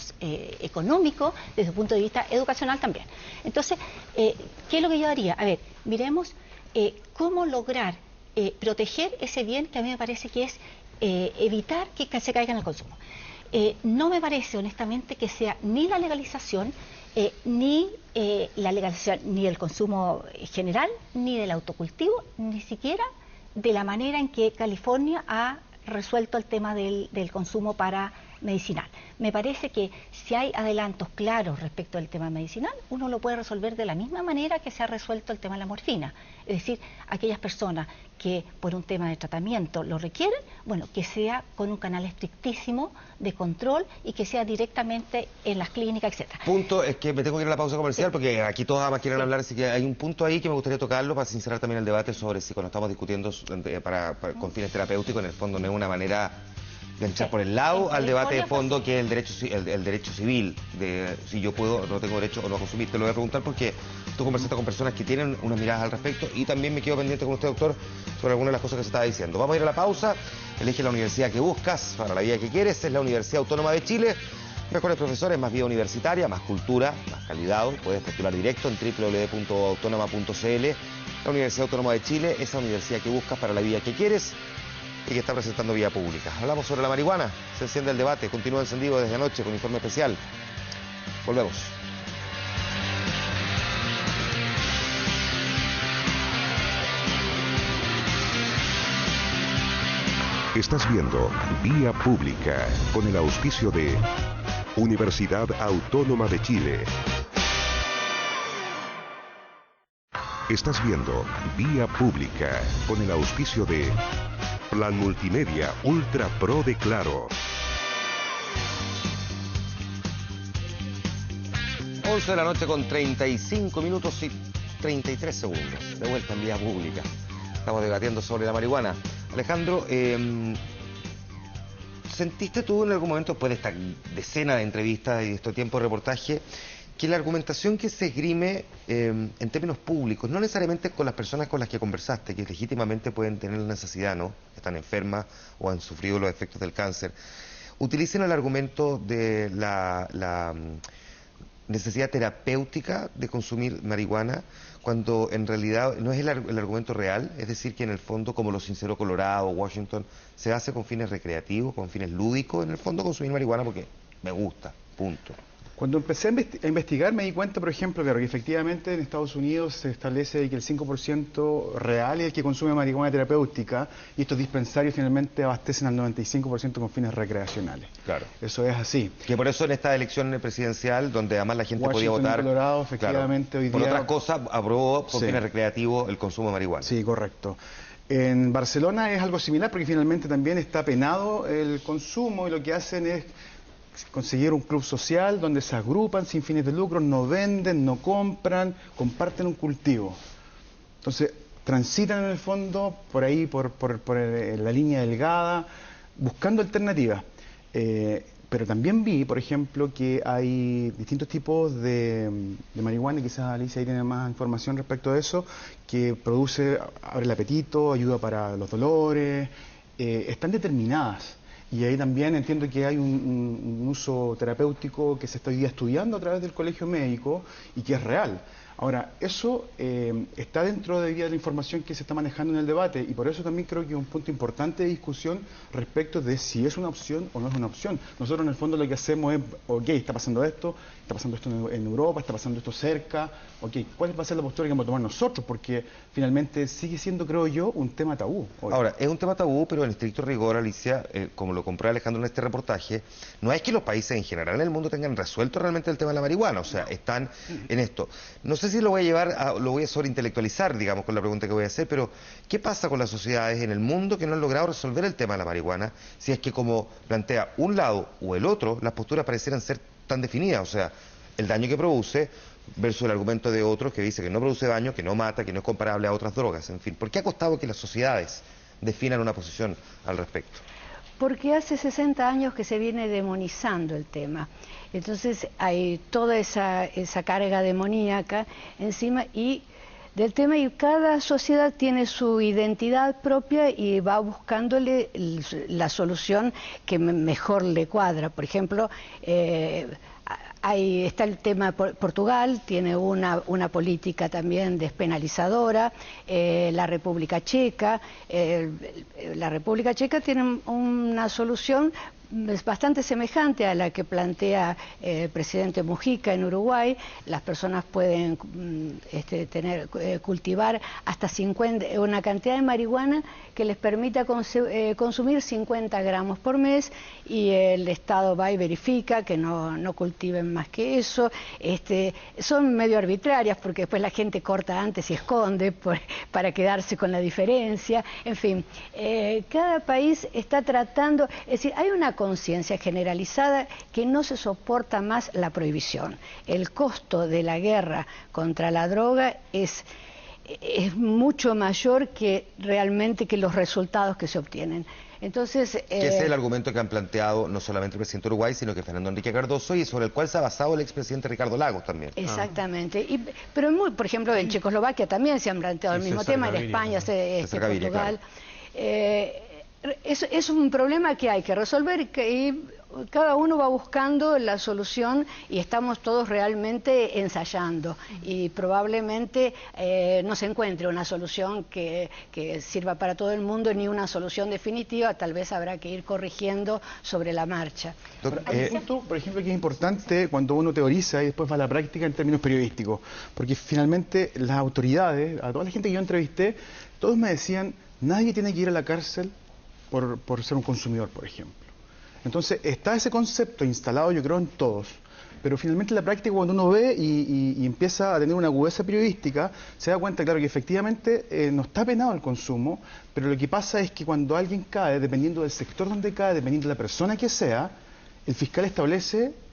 económico, desde un punto de vista educacional también. Entonces, ¿qué es lo que yo haría? A ver, miremos cómo lograr proteger ese bien que a mí me parece que es evitar que se caiga en el consumo. No me parece, honestamente, que sea ni la legalización, ni la legalización, ni el consumo general, ni del autocultivo, ni siquiera de la manera en que California ha resuelto el tema del consumo para medicinal. Me parece que si hay adelantos claros respecto al tema medicinal, uno lo puede resolver de la misma manera que se ha resuelto el tema de la morfina. Es decir, aquellas personas que por un tema de tratamiento lo requieren, bueno, que sea con un canal estrictísimo de control y que sea directamente en las clínicas, etcétera. Punto, es que me tengo que ir a la pausa comercial porque aquí todos además quieren hablar, así que hay un punto ahí que me gustaría tocarlo para sincerar también el debate sobre si cuando estamos discutiendo con fines terapéuticos, en el fondo no es una manera de entrar por el lado al debate de fondo que es el derecho civil, de si yo puedo o no tengo derecho o no a consumir. Te lo voy a preguntar porque tú conversaste con personas que tienen unas miradas al respecto y también me quedo pendiente con usted, doctor, sobre algunas de las cosas que se estaba diciendo. Vamos a ir a la pausa. Elige la universidad que buscas para la vida que quieres. Es la Universidad Autónoma de Chile. Mejores profesores, más vida universitaria, más cultura, más calidad. Puedes postular directo en www.autonoma.cl. La Universidad Autónoma de Chile es la universidad que buscas para la vida que quieres y que está presentando vía pública. Hablamos sobre la marihuana, se enciende el debate, continúa encendido desde anoche con informe especial. Volvemos. Estás viendo Vía Pública con el auspicio de Universidad Autónoma de Chile. Estás viendo Vía Pública con el auspicio de Plan Multimedia Ultra Pro de Claro. 11 de la noche con 35 minutos y 33 segundos. De vuelta en Vía Pública. Estamos debatiendo sobre la marihuana. Alejandro, ¿sentiste tú en algún momento, después de esta decena de entrevistas y de este tiempo de reportaje, que la argumentación que se esgrime en términos públicos, no necesariamente con las personas con las que conversaste, que legítimamente pueden tener la necesidad, ¿no?, están enfermas o han sufrido los efectos del cáncer, utilicen el argumento de la necesidad terapéutica de consumir marihuana, cuando en realidad no es el argumento real? Es decir, que en el fondo, como los Sincero Colorado, Washington, se hace con fines recreativos, con fines lúdicos, en el fondo consumir marihuana porque me gusta, punto. Cuando empecé a investigar me di cuenta, por ejemplo, claro, que efectivamente en Estados Unidos se establece que el 5% real es el que consume marihuana terapéutica y estos dispensarios finalmente abastecen al 95% con fines recreacionales. Claro. Eso es así. Que por eso en esta elección presidencial, donde además la gente podía votar, Colorado, efectivamente, claro, hoy por día, otras cosas, aprobó por sí, fines recreativos el consumo de marihuana. Sí, correcto. En Barcelona es algo similar porque finalmente también está penado el consumo y lo que hacen es conseguir un club social donde se agrupan sin fines de lucro, no venden, no compran, comparten un cultivo. Entonces, transitan en el fondo por ahí, por la línea delgada, buscando alternativas. Pero también vi, por ejemplo, que hay distintos tipos de marihuana, y quizás Alicia ahí tiene más información respecto a eso, que abre el apetito, ayuda para los dolores, están determinadas. Y ahí también entiendo que hay un uso terapéutico que se está hoy día estudiando a través del colegio médico y que es real. Ahora, eso está dentro de la información que se está manejando en el debate y por eso también creo que es un punto importante de discusión respecto de si es una opción o no es una opción. Nosotros en el fondo lo que hacemos es, ok, está pasando esto en Europa, está pasando esto cerca, ok, ¿cuál va a ser la postura que vamos a tomar nosotros? Porque finalmente sigue siendo, creo yo, un tema tabú. Hoy. Ahora, es un tema tabú, pero en estricto rigor, Alicia, como lo compró Alejandro en este reportaje, no es que los países en general en el mundo tengan resuelto realmente el tema de la marihuana, o sea, están en esto. No sé si lo voy a sobreintelectualizar, digamos, con la pregunta que voy a hacer, pero ¿qué pasa con las sociedades en el mundo que no han logrado resolver el tema de la marihuana? Si es que, como plantea un lado o el otro, las posturas parecieran ser tan definidas, o sea, el daño que produce versus el argumento de otros que dice que no produce daño, que no mata, que no es comparable a otras drogas, en fin. ¿Por qué ha costado que las sociedades definan una posición al respecto? Porque hace 60 años que se viene demonizando el tema. Entonces hay toda esa carga demoníaca encima del tema, y cada sociedad tiene su identidad propia y va buscándole la solución que mejor le cuadra. Por ejemplo, ahí está el tema. Portugal tiene una política también despenalizadora, la República Checa tiene una solución es bastante semejante a la que plantea el presidente Mujica en Uruguay. Las personas pueden cultivar hasta 50, una cantidad de marihuana que les permita consumir 50 gramos por mes, y el Estado va y verifica que no cultiven más que eso. Son medio arbitrarias porque después la gente corta antes y esconde para quedarse con la diferencia. En fin, cada país está tratando, es decir, hay una conciencia generalizada que no se soporta más la prohibición. El costo de la guerra contra la droga es mucho mayor que realmente que los resultados que se obtienen. Entonces, que ese es el argumento que han planteado no solamente el presidente de Uruguay, sino que Fernando Enrique Cardoso, y sobre el cual se ha basado el expresidente Ricardo Lagos también. Exactamente. Pero por ejemplo, en Checoslovaquia también se han planteado el mismo tema, en España, Portugal. Es un problema que hay que resolver, y cada uno va buscando la solución, y estamos todos realmente ensayando, y probablemente no se encuentre una solución que sirva para todo el mundo, ni una solución definitiva. Tal vez habrá que ir corrigiendo sobre la marcha. Hay un punto, por ejemplo, que es importante cuando uno teoriza y después va a la práctica en términos periodísticos, porque finalmente las autoridades, a toda la gente que yo entrevisté, todos me decían: nadie tiene que ir a la cárcel por ser un consumidor, por ejemplo. Entonces, está ese concepto instalado, yo creo, en todos, pero finalmente en la práctica, cuando uno ve y empieza a tener una agudeza periodística, se da cuenta, claro, que efectivamente no está penado el consumo, pero lo que pasa es que cuando alguien cae, dependiendo del sector donde cae, dependiendo de la persona que sea, el fiscal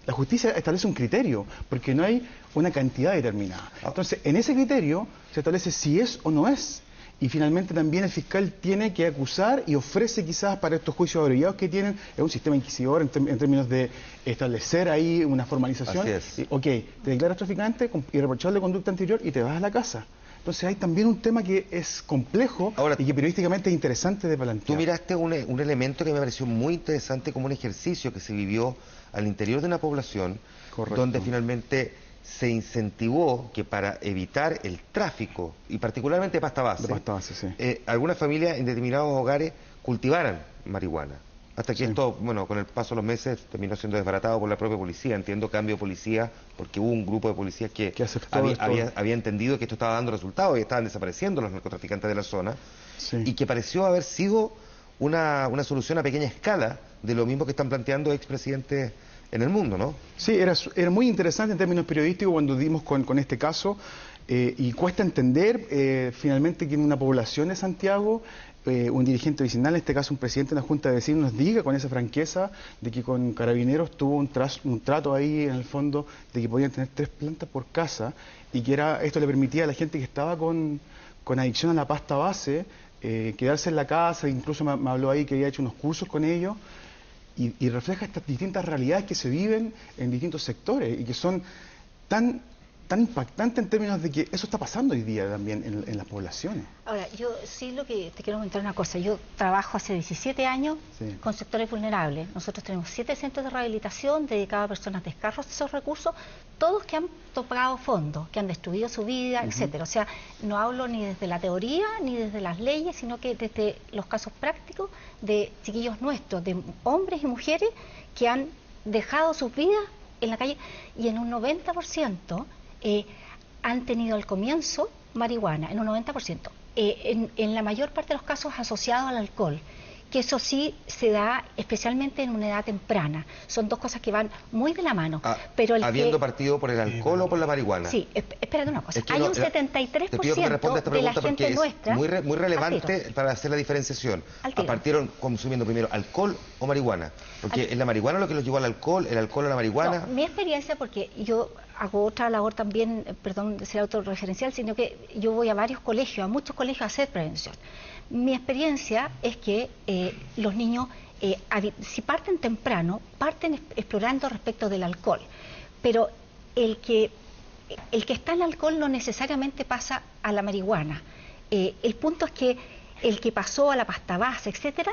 la justicia establece un criterio, porque no hay una cantidad determinada. Entonces, en ese criterio se establece si es o no es. Y finalmente también el fiscal tiene que acusar y ofrece, quizás para estos juicios abreviados que tienen, es un sistema inquisidor en términos de establecer ahí una formalización. Así es. Ok, te declaras traficante, irreprochable conducta anterior, y te vas a la casa. Entonces hay también un tema que es complejo. Ahora, y que periodísticamente es interesante de plantear. Tú miraste un elemento que me pareció muy interesante, como un ejercicio que se vivió al interior de una población. Correcto. Donde finalmente se incentivó que, para evitar el tráfico, y particularmente de pasta base, sí, algunas familias en determinados hogares cultivaran marihuana. Hasta que esto, bueno, con el paso de los meses terminó siendo desbaratado por la propia policía. Entiendo cambio de policía, porque hubo un grupo de policías que había entendido que esto estaba dando resultados y estaban desapareciendo los narcotraficantes de la zona, y que pareció haber sido una solución a pequeña escala de lo mismo que están planteando expresidentes en el mundo, ¿no? Sí, era muy interesante en términos periodísticos cuando dimos con este caso, y cuesta entender finalmente que en una población de Santiago, un dirigente vecinal, en este caso un presidente de la Junta de Vecinos, nos diga con esa franqueza de que con Carabineros tuvo un trato ahí en el fondo de que podían tener 3 plantas por casa, y que esto le permitía a la gente que estaba con adicción a la pasta base quedarse en la casa. Incluso me habló ahí que había hecho unos cursos con ellos. Y refleja estas distintas realidades que se viven en distintos sectores y que son tan impactantes en términos de que eso está pasando hoy día también en las poblaciones. Ahora, yo sí lo que te quiero comentar una cosa. Yo trabajo hace 17 años con sectores vulnerables. Nosotros tenemos 7 centros de rehabilitación dedicados a personas de escasos recursos, todos que han tocado fondo, que han destruido su vida, etcétera. O sea, no hablo ni desde la teoría ni desde las leyes, sino que desde los casos prácticos de chiquillos nuestros, de hombres y mujeres que han dejado sus vidas en la calle, y en un 90% han tenido al comienzo marihuana, en un 90%. En la mayor parte de los casos asociado al alcohol, que eso sí se da especialmente en una edad temprana. Son dos cosas que van muy de la mano. Pero ¿habiendo partido por el alcohol o por la marihuana? Sí, espérate una cosa. Hay un 73% de la gente nuestra... Muy relevante para hacer la diferenciación. ¿Partieron consumiendo primero alcohol o marihuana? Porque es la marihuana lo que los llevó al alcohol, el alcohol a la marihuana... No, mi experiencia, porque yo hago otra labor también, perdón de ser autorreferencial, sino que yo voy a varios colegios, a muchos colegios a hacer prevención. Mi experiencia es que los niños, si parten temprano, parten explorando respecto del alcohol, pero el que está en el alcohol no necesariamente pasa a la marihuana. El punto es que el que pasó a la pasta base, etcétera,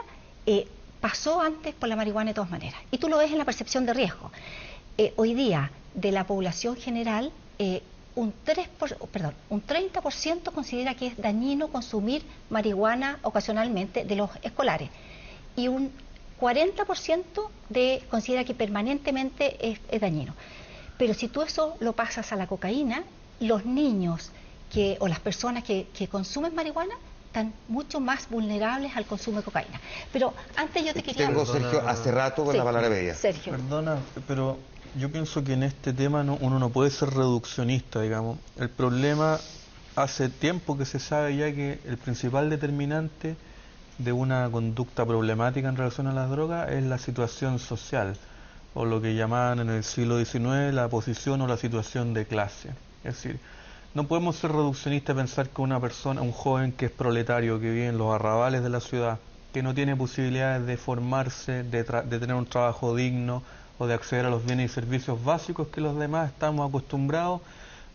pasó antes por la marihuana de todas maneras. Y tú lo ves en la percepción de riesgo. Hoy día, de la población general, un 30% considera que es dañino consumir marihuana ocasionalmente de los escolares, y un 40% considera que permanentemente es dañino. Pero si tú eso lo pasas a la cocaína, los niños o las personas que consumen marihuana están mucho más vulnerables al consumo de cocaína. Pero antes yo te quería... Tengo, Sergio, hace rato con la palabra bella. Sergio. Perdona, pero yo pienso que en este tema uno no puede ser reduccionista, digamos. El problema, hace tiempo que se sabe ya que el principal determinante de una conducta problemática en relación a las drogas es la situación social, o lo que llamaban en el siglo XIX la posición o la situación de clase. Es decir, no podemos ser reduccionistas y pensar que una persona, un joven que es proletario, que vive en los arrabales de la ciudad, que no tiene posibilidades de formarse, de tener un trabajo digno o de acceder a los bienes y servicios básicos que los demás estamos acostumbrados,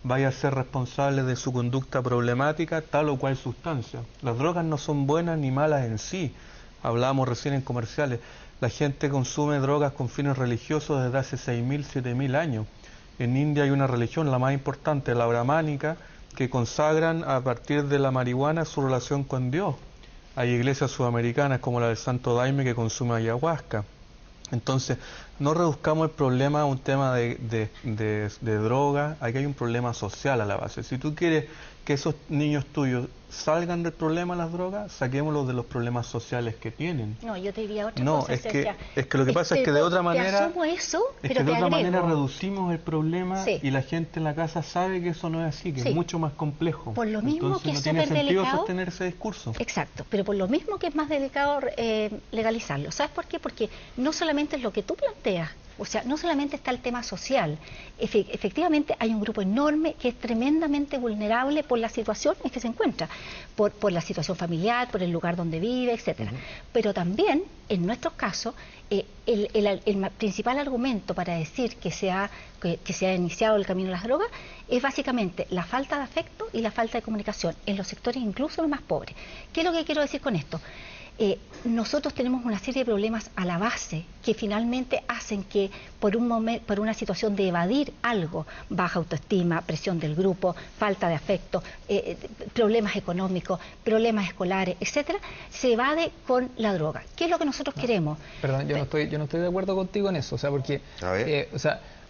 vaya a ser responsable de su conducta problemática tal o cual sustancia. Las drogas no son buenas ni malas en sí. Hablábamos recién en comerciales. La gente consume drogas con fines religiosos desde hace 6.000, 7.000 años. En India hay una religión, la más importante, la brahmánica, que consagran a partir de la marihuana su relación con Dios. Hay iglesias sudamericanas como la del Santo Daime que consume ayahuasca. Entonces, no reduzcamos el problema a un tema de droga, aquí hay un problema social a la base. Si tú quieres que esos niños tuyos salgan del problema de las drogas, saquémoslos de los problemas sociales que tienen. No, yo te diría otra cosa. No, es que lo que pasa es que de otra manera... asumo eso, es pero que de otra agrego. manera reducimos el problema Sí. y la gente en la casa sabe que eso no es así, que Sí. es mucho más complejo. Por lo mismo Entonces, que no es tiene súper sentido delicado. sostener ese discurso. Exacto, pero por lo mismo que es más delicado legalizarlo. ¿Sabes por qué? Porque no solamente es lo que tú planteas, o sea, no solamente está el tema social, efectivamente hay un grupo enorme que es tremendamente vulnerable por la situación en que se encuentra, por la situación familiar, por el lugar donde vive, etcétera. Pero también, en nuestros casos, el principal argumento para decir que se ha iniciado el camino de las drogas es básicamente la falta de afecto y la falta de comunicación en los sectores incluso los más pobres. ¿Qué es lo que quiero decir con esto? Nosotros tenemos una serie de problemas a la base que finalmente hacen que por una situación de evadir algo, baja autoestima, presión del grupo, falta de afecto, problemas económicos, problemas escolares, etcétera, se evade con la droga. ¿Qué es lo que nosotros queremos? Perdón, yo no estoy de acuerdo contigo en eso, o sea,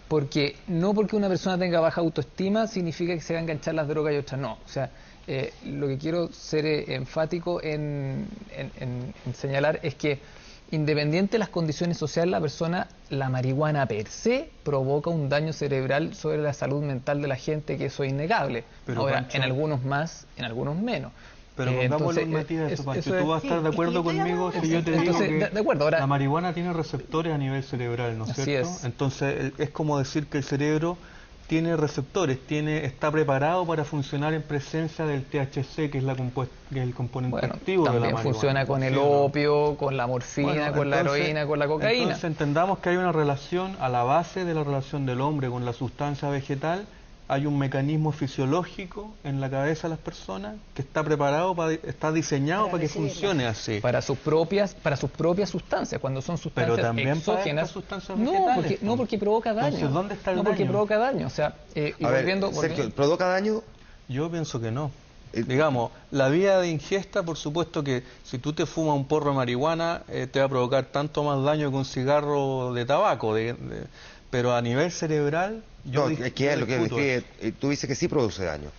porque no porque una persona tenga baja autoestima significa que se va a enganchar las drogas y otras no. O sea, lo que quiero ser enfático en señalar es que independiente de las condiciones sociales, la marihuana per se provoca un daño cerebral sobre la salud mental de la gente, que eso es innegable. Pero, ahora, Pancho, en algunos más, en algunos menos. Pero pongámosle un matiz a eso, Pancho. ¿Tú vas a estar de acuerdo conmigo si yo te digo que de acuerdo, ahora, la marihuana tiene receptores a nivel cerebral, ¿no es cierto? Es. Entonces, es como decir que el cerebro tiene receptores, está preparado para funcionar en presencia del THC, que es el componente activo de la marihuana. También funciona con el opio, con la morfina, con la heroína, con la cocaína. Entonces entendamos que hay una relación, a la base de la relación del hombre con la sustancia vegetal, hay un mecanismo fisiológico en la cabeza de las personas que está preparado, está diseñado para que funcione así. Para sus propias sustancias, cuando son sustancias pero también exógenas. Para sustancias vegetales, no, porque provoca daño. Entonces, ¿dónde está el daño? Porque provoca daño. O sea, Sergio, ¿provoca daño? Yo pienso que no. Digamos, la vía de ingesta, por supuesto que si tú te fumas un porro de marihuana, te va a provocar tanto más daño que un cigarro de tabaco, pero a nivel cerebral... Tú dices que sí produce daño.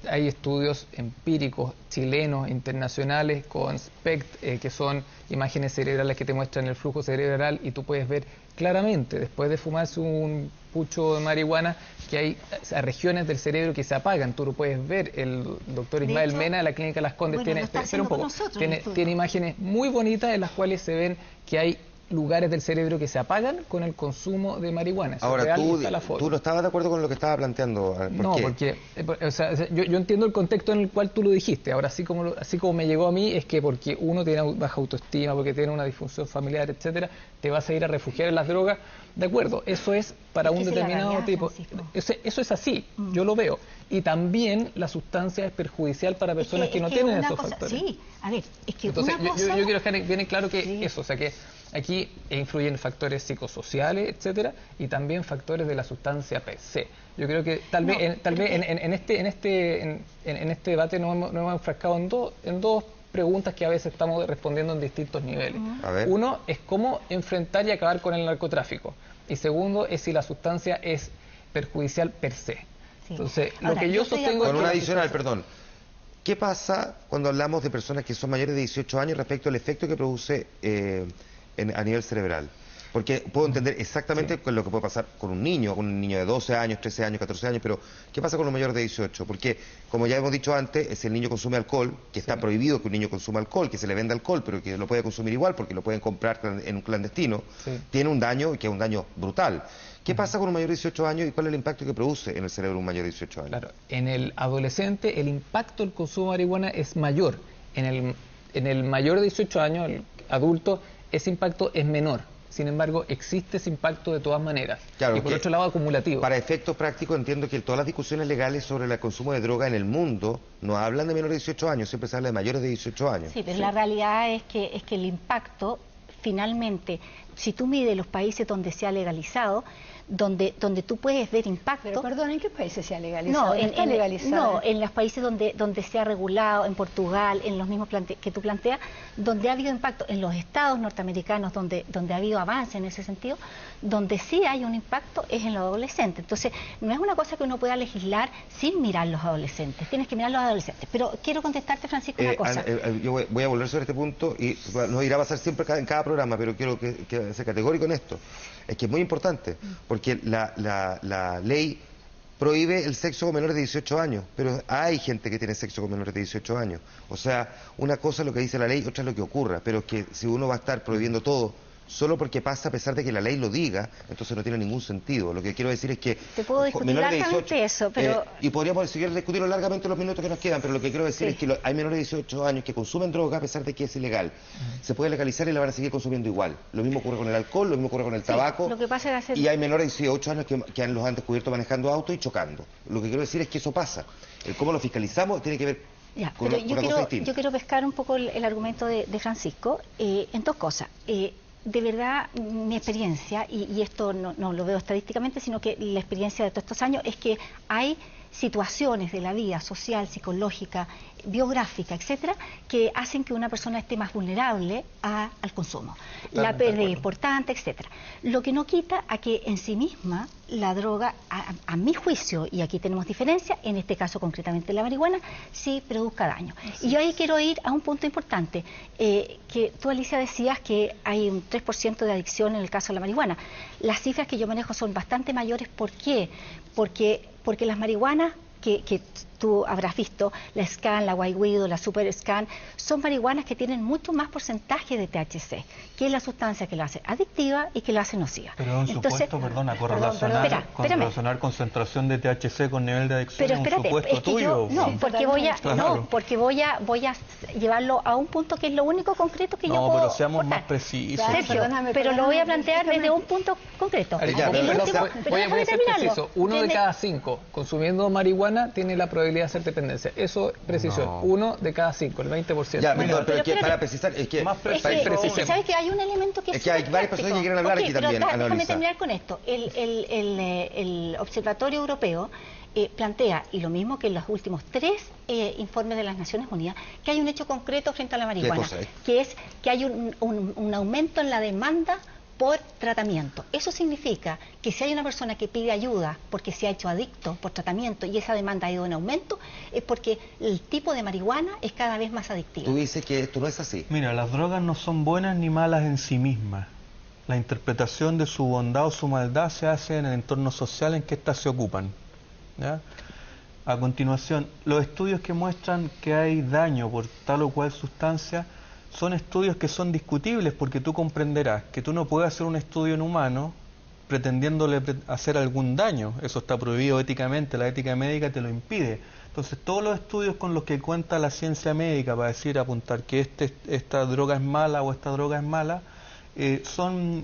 Hay estudios empíricos chilenos, internacionales, con SPECT, que son imágenes cerebrales que te muestran el flujo cerebral, y tú puedes ver claramente, después de fumarse un pucho de marihuana, que hay regiones del cerebro que se apagan. Tú lo puedes ver. El doctor Ismael Mena de la Clínica Las Condes tiene imágenes muy bonitas en las cuales se ven que hay lugares del cerebro que se apagan con el consumo de marihuana. Eso ahora, real, tú no estabas de acuerdo con lo que estaba planteando. Porque yo entiendo el contexto en el cual tú lo dijiste. Ahora, así como me llegó a mí, es que porque uno tiene baja autoestima, porque tiene una disfunción familiar, etcétera, te vas a ir a refugiar en las drogas. De acuerdo, eso es para un determinado tipo. Eso es así, yo lo veo. Y también la sustancia es perjudicial para personas que no tienen esos factores. Sí, a ver, es que entonces, una cosa... yo quiero dejar bien claro que eso, o sea, que aquí influyen factores psicosociales, etcétera, y también factores de la sustancia per se. Yo creo que tal vez en este debate nos hemos enfrascado en dos preguntas que a veces estamos respondiendo en distintos niveles. A ver. Uno es cómo enfrentar y acabar con el narcotráfico. Y segundo es si la sustancia es perjudicial per se. Sí. Entonces, Ahora, lo que yo yo estoy de sostengo Con es una que adicional, perdón. ¿Qué pasa cuando hablamos de personas que son mayores de 18 años respecto al efecto que produce a nivel cerebral? Porque puedo entender exactamente lo que puede pasar con un niño de 12 años, 13 años, 14 años, pero ¿qué pasa con los mayores de 18? Porque, como ya hemos dicho antes, si el niño consume alcohol, que está prohibido que un niño consuma alcohol, que se le venda alcohol, pero que lo puede consumir igual porque lo pueden comprar en un clandestino, tiene un daño que es un daño brutal. ¿Qué pasa con un mayor de 18 años y cuál es el impacto que produce en el cerebro de un mayor de 18 años? Claro, en el adolescente el impacto del consumo de marihuana es mayor. En el mayor de 18 años, el adulto, ese impacto es menor. Sin embargo, existe ese impacto de todas maneras. Claro, y por otro lado, acumulativo. Para efectos prácticos entiendo que todas las discusiones legales sobre el consumo de droga en el mundo no hablan de menores de 18 años, siempre se habla de mayores de 18 años. Sí, pero la realidad es que el impacto, finalmente, si tú mides los países donde se ha legalizado, donde tú puedes ver impacto. Pero perdón, ¿en qué países se ha legalizado? No, en los países donde se ha regulado, en Portugal, en los mismos que tú planteas, donde ha habido impacto, en los estados norteamericanos, donde ha habido avance en ese sentido, donde sí hay un impacto es en los adolescentes. Entonces, no es una cosa que uno pueda legislar sin mirar los adolescentes, tienes que mirar los adolescentes. Pero quiero contestarte, Francisco, una cosa. Yo voy a volver sobre este punto y nos irá a pasar siempre en cada programa, pero quiero que sea categórico en esto. Es que es muy importante, porque la ley prohíbe el sexo con menores de 18 años, pero hay gente que tiene sexo con menores de 18 años. O sea, una cosa es lo que dice la ley, otra es lo que ocurra, pero es que si uno va a estar prohibiendo todo solo porque pasa a pesar de que la ley lo diga, entonces no tiene ningún sentido. Lo que quiero decir es que... Te puedo discutir largamente eso, pero... y podríamos seguir discutiendo largamente los minutos que nos quedan, pero lo que quiero decir es que hay menores de 18 años que consumen droga a pesar de que es ilegal. Se puede legalizar y la van a seguir consumiendo igual. Lo mismo ocurre con el alcohol, lo mismo ocurre con el tabaco. Lo que pasa es y hay menores de 18 años que los han descubierto manejando autos y chocando. Lo que quiero decir es que eso pasa. Cómo lo fiscalizamos tiene que ver con una cosa distinta. Yo quiero pescar un poco el argumento de Francisco en dos cosas. De verdad, mi experiencia, y esto no lo veo estadísticamente, sino que la experiencia de todos estos años es que hay situaciones de la vida social, psicológica, biográfica, etcétera, que hacen que una persona esté más vulnerable al consumo. La pérdida importante, etcétera. Lo que no quita a que en sí misma la droga, a mi juicio, y aquí tenemos diferencia, en este caso concretamente la marihuana, sí produzca daño. Y yo ahí quiero ir a un punto importante, que tú, Alicia, decías que hay un 3% de adicción en el caso de la marihuana. Las cifras que yo manejo son bastante mayores. ¿Por qué? Porque las marihuanas que tú habrás visto, la Scan, la White Widow, la Super Scan, son marihuanas que tienen mucho más porcentaje de THC, que es la sustancia que lo hace adictiva y que lo hace nociva. Pero un supuesto, perdona, correlacionar concentración de THC con nivel de adicción. Pero espérate, un supuesto es que tuyo. porque voy a llevarlo a un punto que es lo único concreto que yo puedo. No, pero seamos aportar. más precisos. Sergio, pero lo voy a plantear desde un punto concreto. Voy a ser preciso. 1 de cada 5 consumiendo marihuana tiene la probabilidad de hacer dependencia. Eso es precisión. 1 de cada 5, el 20%. Ya, pero para precisar, es que... ¿Sabes que hay un elemento que es que hay varias personas que quieren hablar aquí también, Ana Luisa. Déjame terminar con esto. El Observatorio Europeo plantea, y lo mismo que en los últimos 3 informes de las Naciones Unidas, que hay un hecho concreto frente a la marihuana, que es que hay un aumento en la demanda por tratamiento. Eso significa que si hay una persona que pide ayuda porque se ha hecho adicto por tratamiento y esa demanda ha ido en aumento, es porque el tipo de marihuana es cada vez más adictivo. Tú dices que esto no es así. Mira, las drogas no son buenas ni malas en sí mismas. La interpretación de su bondad o su maldad se hace en el entorno social en que éstas se ocupan, ¿ya? A continuación, los estudios que muestran que hay daño por tal o cual sustancia son estudios que son discutibles, porque tú comprenderás que tú no puedes hacer un estudio en humano pretendiéndole hacer algún daño. Eso está prohibido éticamente, la ética médica te lo impide. Entonces, todos los estudios con los que cuenta la ciencia médica para decir, apuntar que esta droga es mala o esta droga es mala, son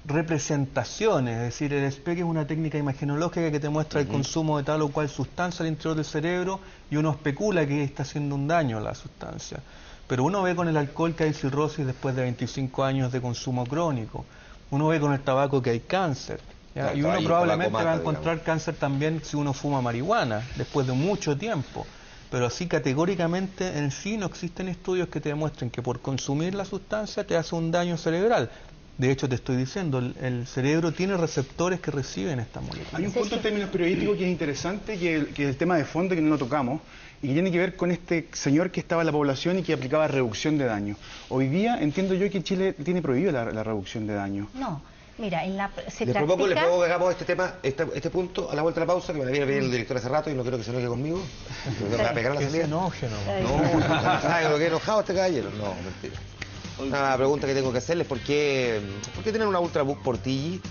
representaciones, es decir, el SPEC es una técnica imagenológica que te muestra el consumo de tal o cual sustancia al interior del cerebro y uno especula que está haciendo un daño a la sustancia. Pero uno ve con el alcohol que hay cirrosis después de 25 años de consumo crónico. Uno ve con el tabaco que hay cáncer. ¿Ya? Y uno probablemente va a encontrar cáncer también si uno fuma marihuana, después de mucho tiempo. pero así categóricamente en sí no existen estudios que te demuestren que por consumir la sustancia te hace un daño cerebral. De hecho, te estoy diciendo, el cerebro tiene receptores que reciben esta molécula. Hay un punto en términos periodísticos que es interesante, que es el tema de fondo que no lo tocamos, y que tiene que ver con este señor que estaba en la población y que aplicaba reducción de daño. Hoy día entiendo yo que Chile tiene prohibido la reducción de daño. No, mira, Les propongo que hagamos este tema, este punto a la vuelta de la pausa, que me la viene a pedir el director hace rato y no quiero que se enoje conmigo. Me va a pegar la salida. No, lo que enojado este caballero. No, mentira. Una pregunta que tengo que hacerles, ¿por qué tener una Ultrabook Portiggi?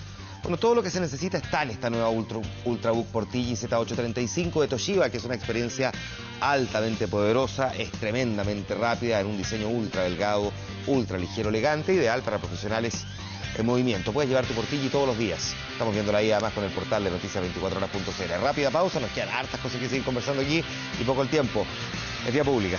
Bueno, todo lo que se necesita está en esta nueva Ultrabook Portiggi Z835 de Toshiba, que es una experiencia altamente poderosa, es tremendamente rápida, en un diseño ultra delgado, ultra ligero, elegante, ideal para profesionales en movimiento. Puedes llevar tu Portiggi todos los días. Estamos viéndola ahí además con el portal de noticias24horas.cl. Rápida pausa, nos quedan hartas cosas que seguir conversando aquí y poco el tiempo. Es Vía Pública.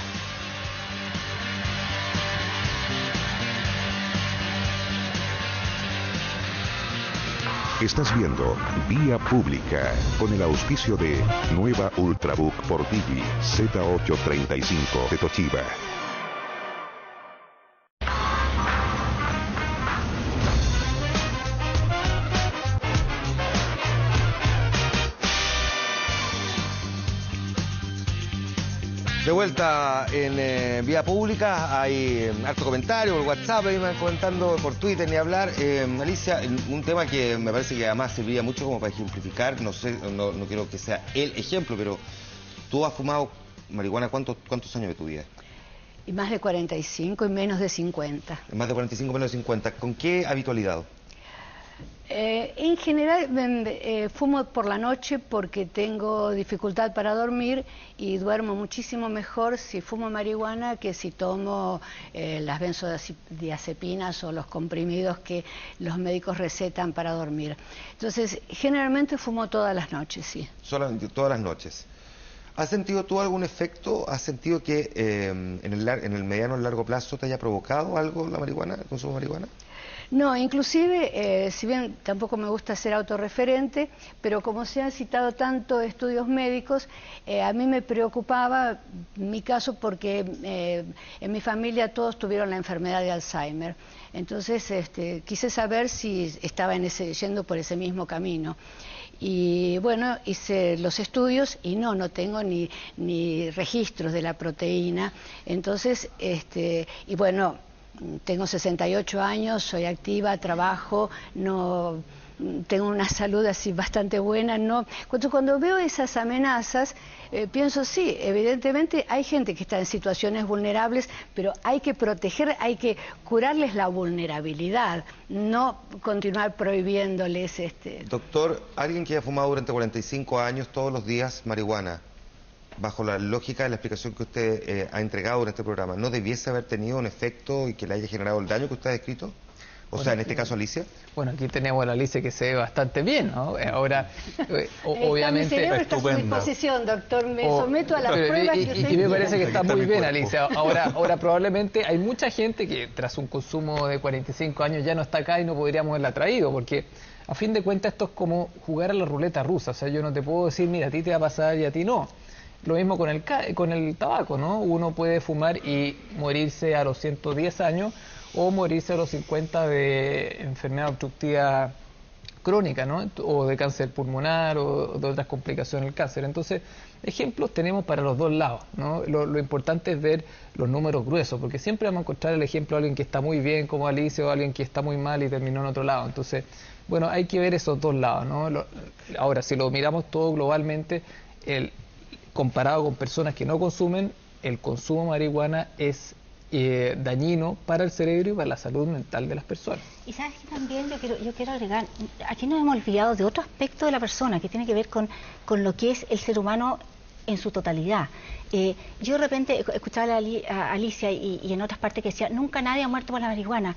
Estás viendo Vía Pública con el auspicio de Nueva Ultrabook Portiggi Z835 de Toshiba. De vuelta en Vía Pública, hay harto comentario por WhatsApp, ahí me van comentando por Twitter ni hablar. Alicia, un tema que me parece que además serviría mucho como para ejemplificar, no sé, no quiero que sea el ejemplo, pero tú has fumado marihuana ¿cuántos años de tu vida? Y más de 45 y menos de 50. Más de 45, menos de 50. ¿Con qué habitualidad? En general fumo por la noche porque tengo dificultad para dormir y duermo muchísimo mejor si fumo marihuana que si tomo las benzodiazepinas o los comprimidos que los médicos recetan para dormir. Entonces, generalmente fumo todas las noches, sí. Solamente todas las noches. ¿Has sentido tú algún efecto? ¿Has sentido que en el mediano o largo plazo te haya provocado algo la marihuana, el consumo de marihuana? No, inclusive, si bien tampoco me gusta ser autorreferente, pero como se han citado tanto estudios médicos, a mí me preocupaba mi caso porque en mi familia todos tuvieron la enfermedad de Alzheimer. Entonces, quise saber si estaba yendo por ese mismo camino. Y bueno, hice los estudios y no tengo ni registros de la proteína. Entonces, y bueno, tengo 68 años, soy activa, trabajo, no tengo una salud así bastante buena. No, cuando veo esas amenazas, pienso sí, evidentemente hay gente que está en situaciones vulnerables, pero hay que proteger, hay que curarles la vulnerabilidad, no continuar prohibiéndoles. Doctor, alguien que haya fumado durante 45 años todos los días marihuana, bajo la lógica de la explicación que usted ha entregado en este programa, ¿no debiese haber tenido un efecto y que le haya generado el daño que usted ha descrito? O sea, en este caso, Alicia. Bueno, aquí tenemos a la Alicia que se ve bastante bien, ¿no? Ahora, obviamente... Mi cerebro está a su disposición, doctor. Me someto a las pruebas que usted y me parece que está muy bien, Alicia. Ahora probablemente hay mucha gente que tras un consumo de 45 años ya no está acá y no podríamos haberla traído, porque a fin de cuentas esto es como jugar a la ruleta rusa. O sea, yo no te puedo decir, mira, a ti te va a pasar y a ti no. Lo mismo con el tabaco, ¿no? Uno puede fumar y morirse a los 110 años o morirse a los 50 de enfermedad obstructiva crónica, ¿no? O de cáncer pulmonar o de otras complicaciones del cáncer. Entonces, ejemplos tenemos para los dos lados, ¿no? Lo importante es ver los números gruesos, porque siempre vamos a encontrar el ejemplo de alguien que está muy bien como Alicia o alguien que está muy mal y terminó en otro lado. Entonces, bueno, hay que ver esos dos lados, ¿no? Ahora, si lo miramos todo globalmente, comparado con personas que no consumen, el consumo de marihuana es dañino para el cerebro y para la salud mental de las personas. Y sabes que también yo quiero agregar, aquí nos hemos olvidado de otro aspecto de la persona que tiene que ver con lo que es el ser humano en su totalidad. Yo de repente escuchaba a Alicia y en otras partes que decía, nunca nadie ha muerto por la marihuana.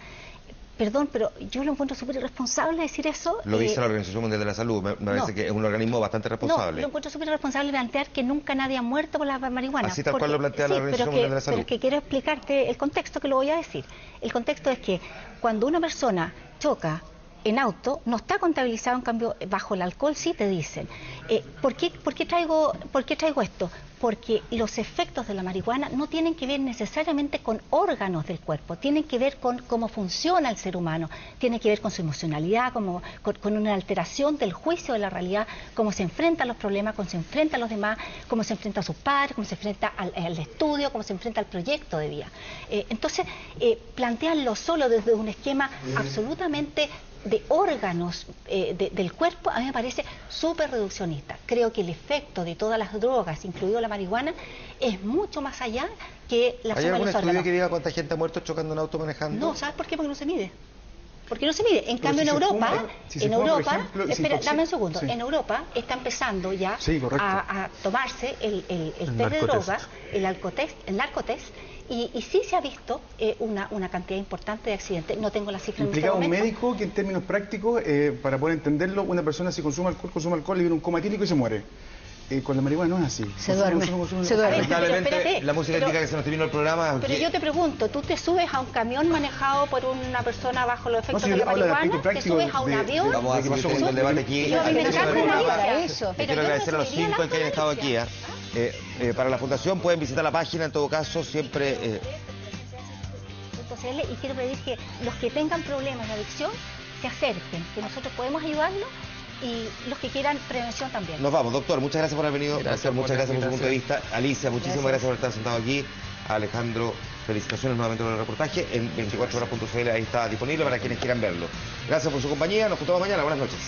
Perdón, pero yo lo encuentro súper irresponsable decir eso. Lo dice la Organización Mundial de la Salud, me parece que es un organismo bastante responsable. No, lo encuentro súper irresponsable plantear que nunca nadie ha muerto por la marihuana. Así tal cual lo plantea la Organización Mundial de la Salud. Pero que quiero explicarte el contexto, que lo voy a decir. El contexto es que cuando una persona choca en auto, no está contabilizado, en cambio, bajo el alcohol sí te dicen. ¿Por qué traigo esto? porque los efectos de la marihuana no tienen que ver necesariamente con órganos del cuerpo, tienen que ver con cómo funciona el ser humano, tienen que ver con su emocionalidad, con una alteración del juicio de la realidad, cómo se enfrenta a los problemas, cómo se enfrenta a los demás, cómo se enfrenta a sus padres, cómo se enfrenta al estudio, cómo se enfrenta al proyecto de vida. Entonces, plantearlo solo desde un esquema absolutamente de órganos del cuerpo, a mí me parece súper reduccionista. Creo que el efecto de todas las drogas, incluido la marihuana, es mucho más allá que la suma de los órganos. ¿Hay algún estudio que diga cuánta gente ha muerto chocando un auto manejando? No, ¿sabes por qué? Porque no se mide. Porque no se mide. En cambio, en Europa, dame un segundo. Sí. En Europa está empezando ya a tomarse el test de drogas, el narcotest, y sí se ha visto una cantidad importante de accidentes. No tengo la cifra en este momento. Implicaba un médico que en términos prácticos, para poder entenderlo, una persona si consume alcohol le viene un coma etílico y se muere. Con la marihuana no es así. Se duerme. Lamentablemente, la música indica que se nos terminó el programa. Pero yo te pregunto, ¿tú te subes a un camión manejado por una persona bajo los efectos de la marihuana? ¿Te subes a un avión? Vamos a seguir teniendo el debate aquí. Yo me encanta eso. Quiero agradecer a los 5 que hayan estado aquí. Para la Fundación pueden visitar la página, en todo caso, siempre... Y quiero pedir que los que tengan problemas de adicción se acerquen, que nosotros podemos ayudarlos, y los que quieran prevención también. Nos vamos, doctor, muchas gracias por haber venido. Doctor, muchas gracias por su punto de vista. Alicia, muchísimas gracias por estar sentado aquí. Alejandro, felicitaciones nuevamente por el reportaje. En 24horas.cl ahí está disponible para quienes quieran verlo. Gracias por su compañía, nos juntamos mañana, buenas noches.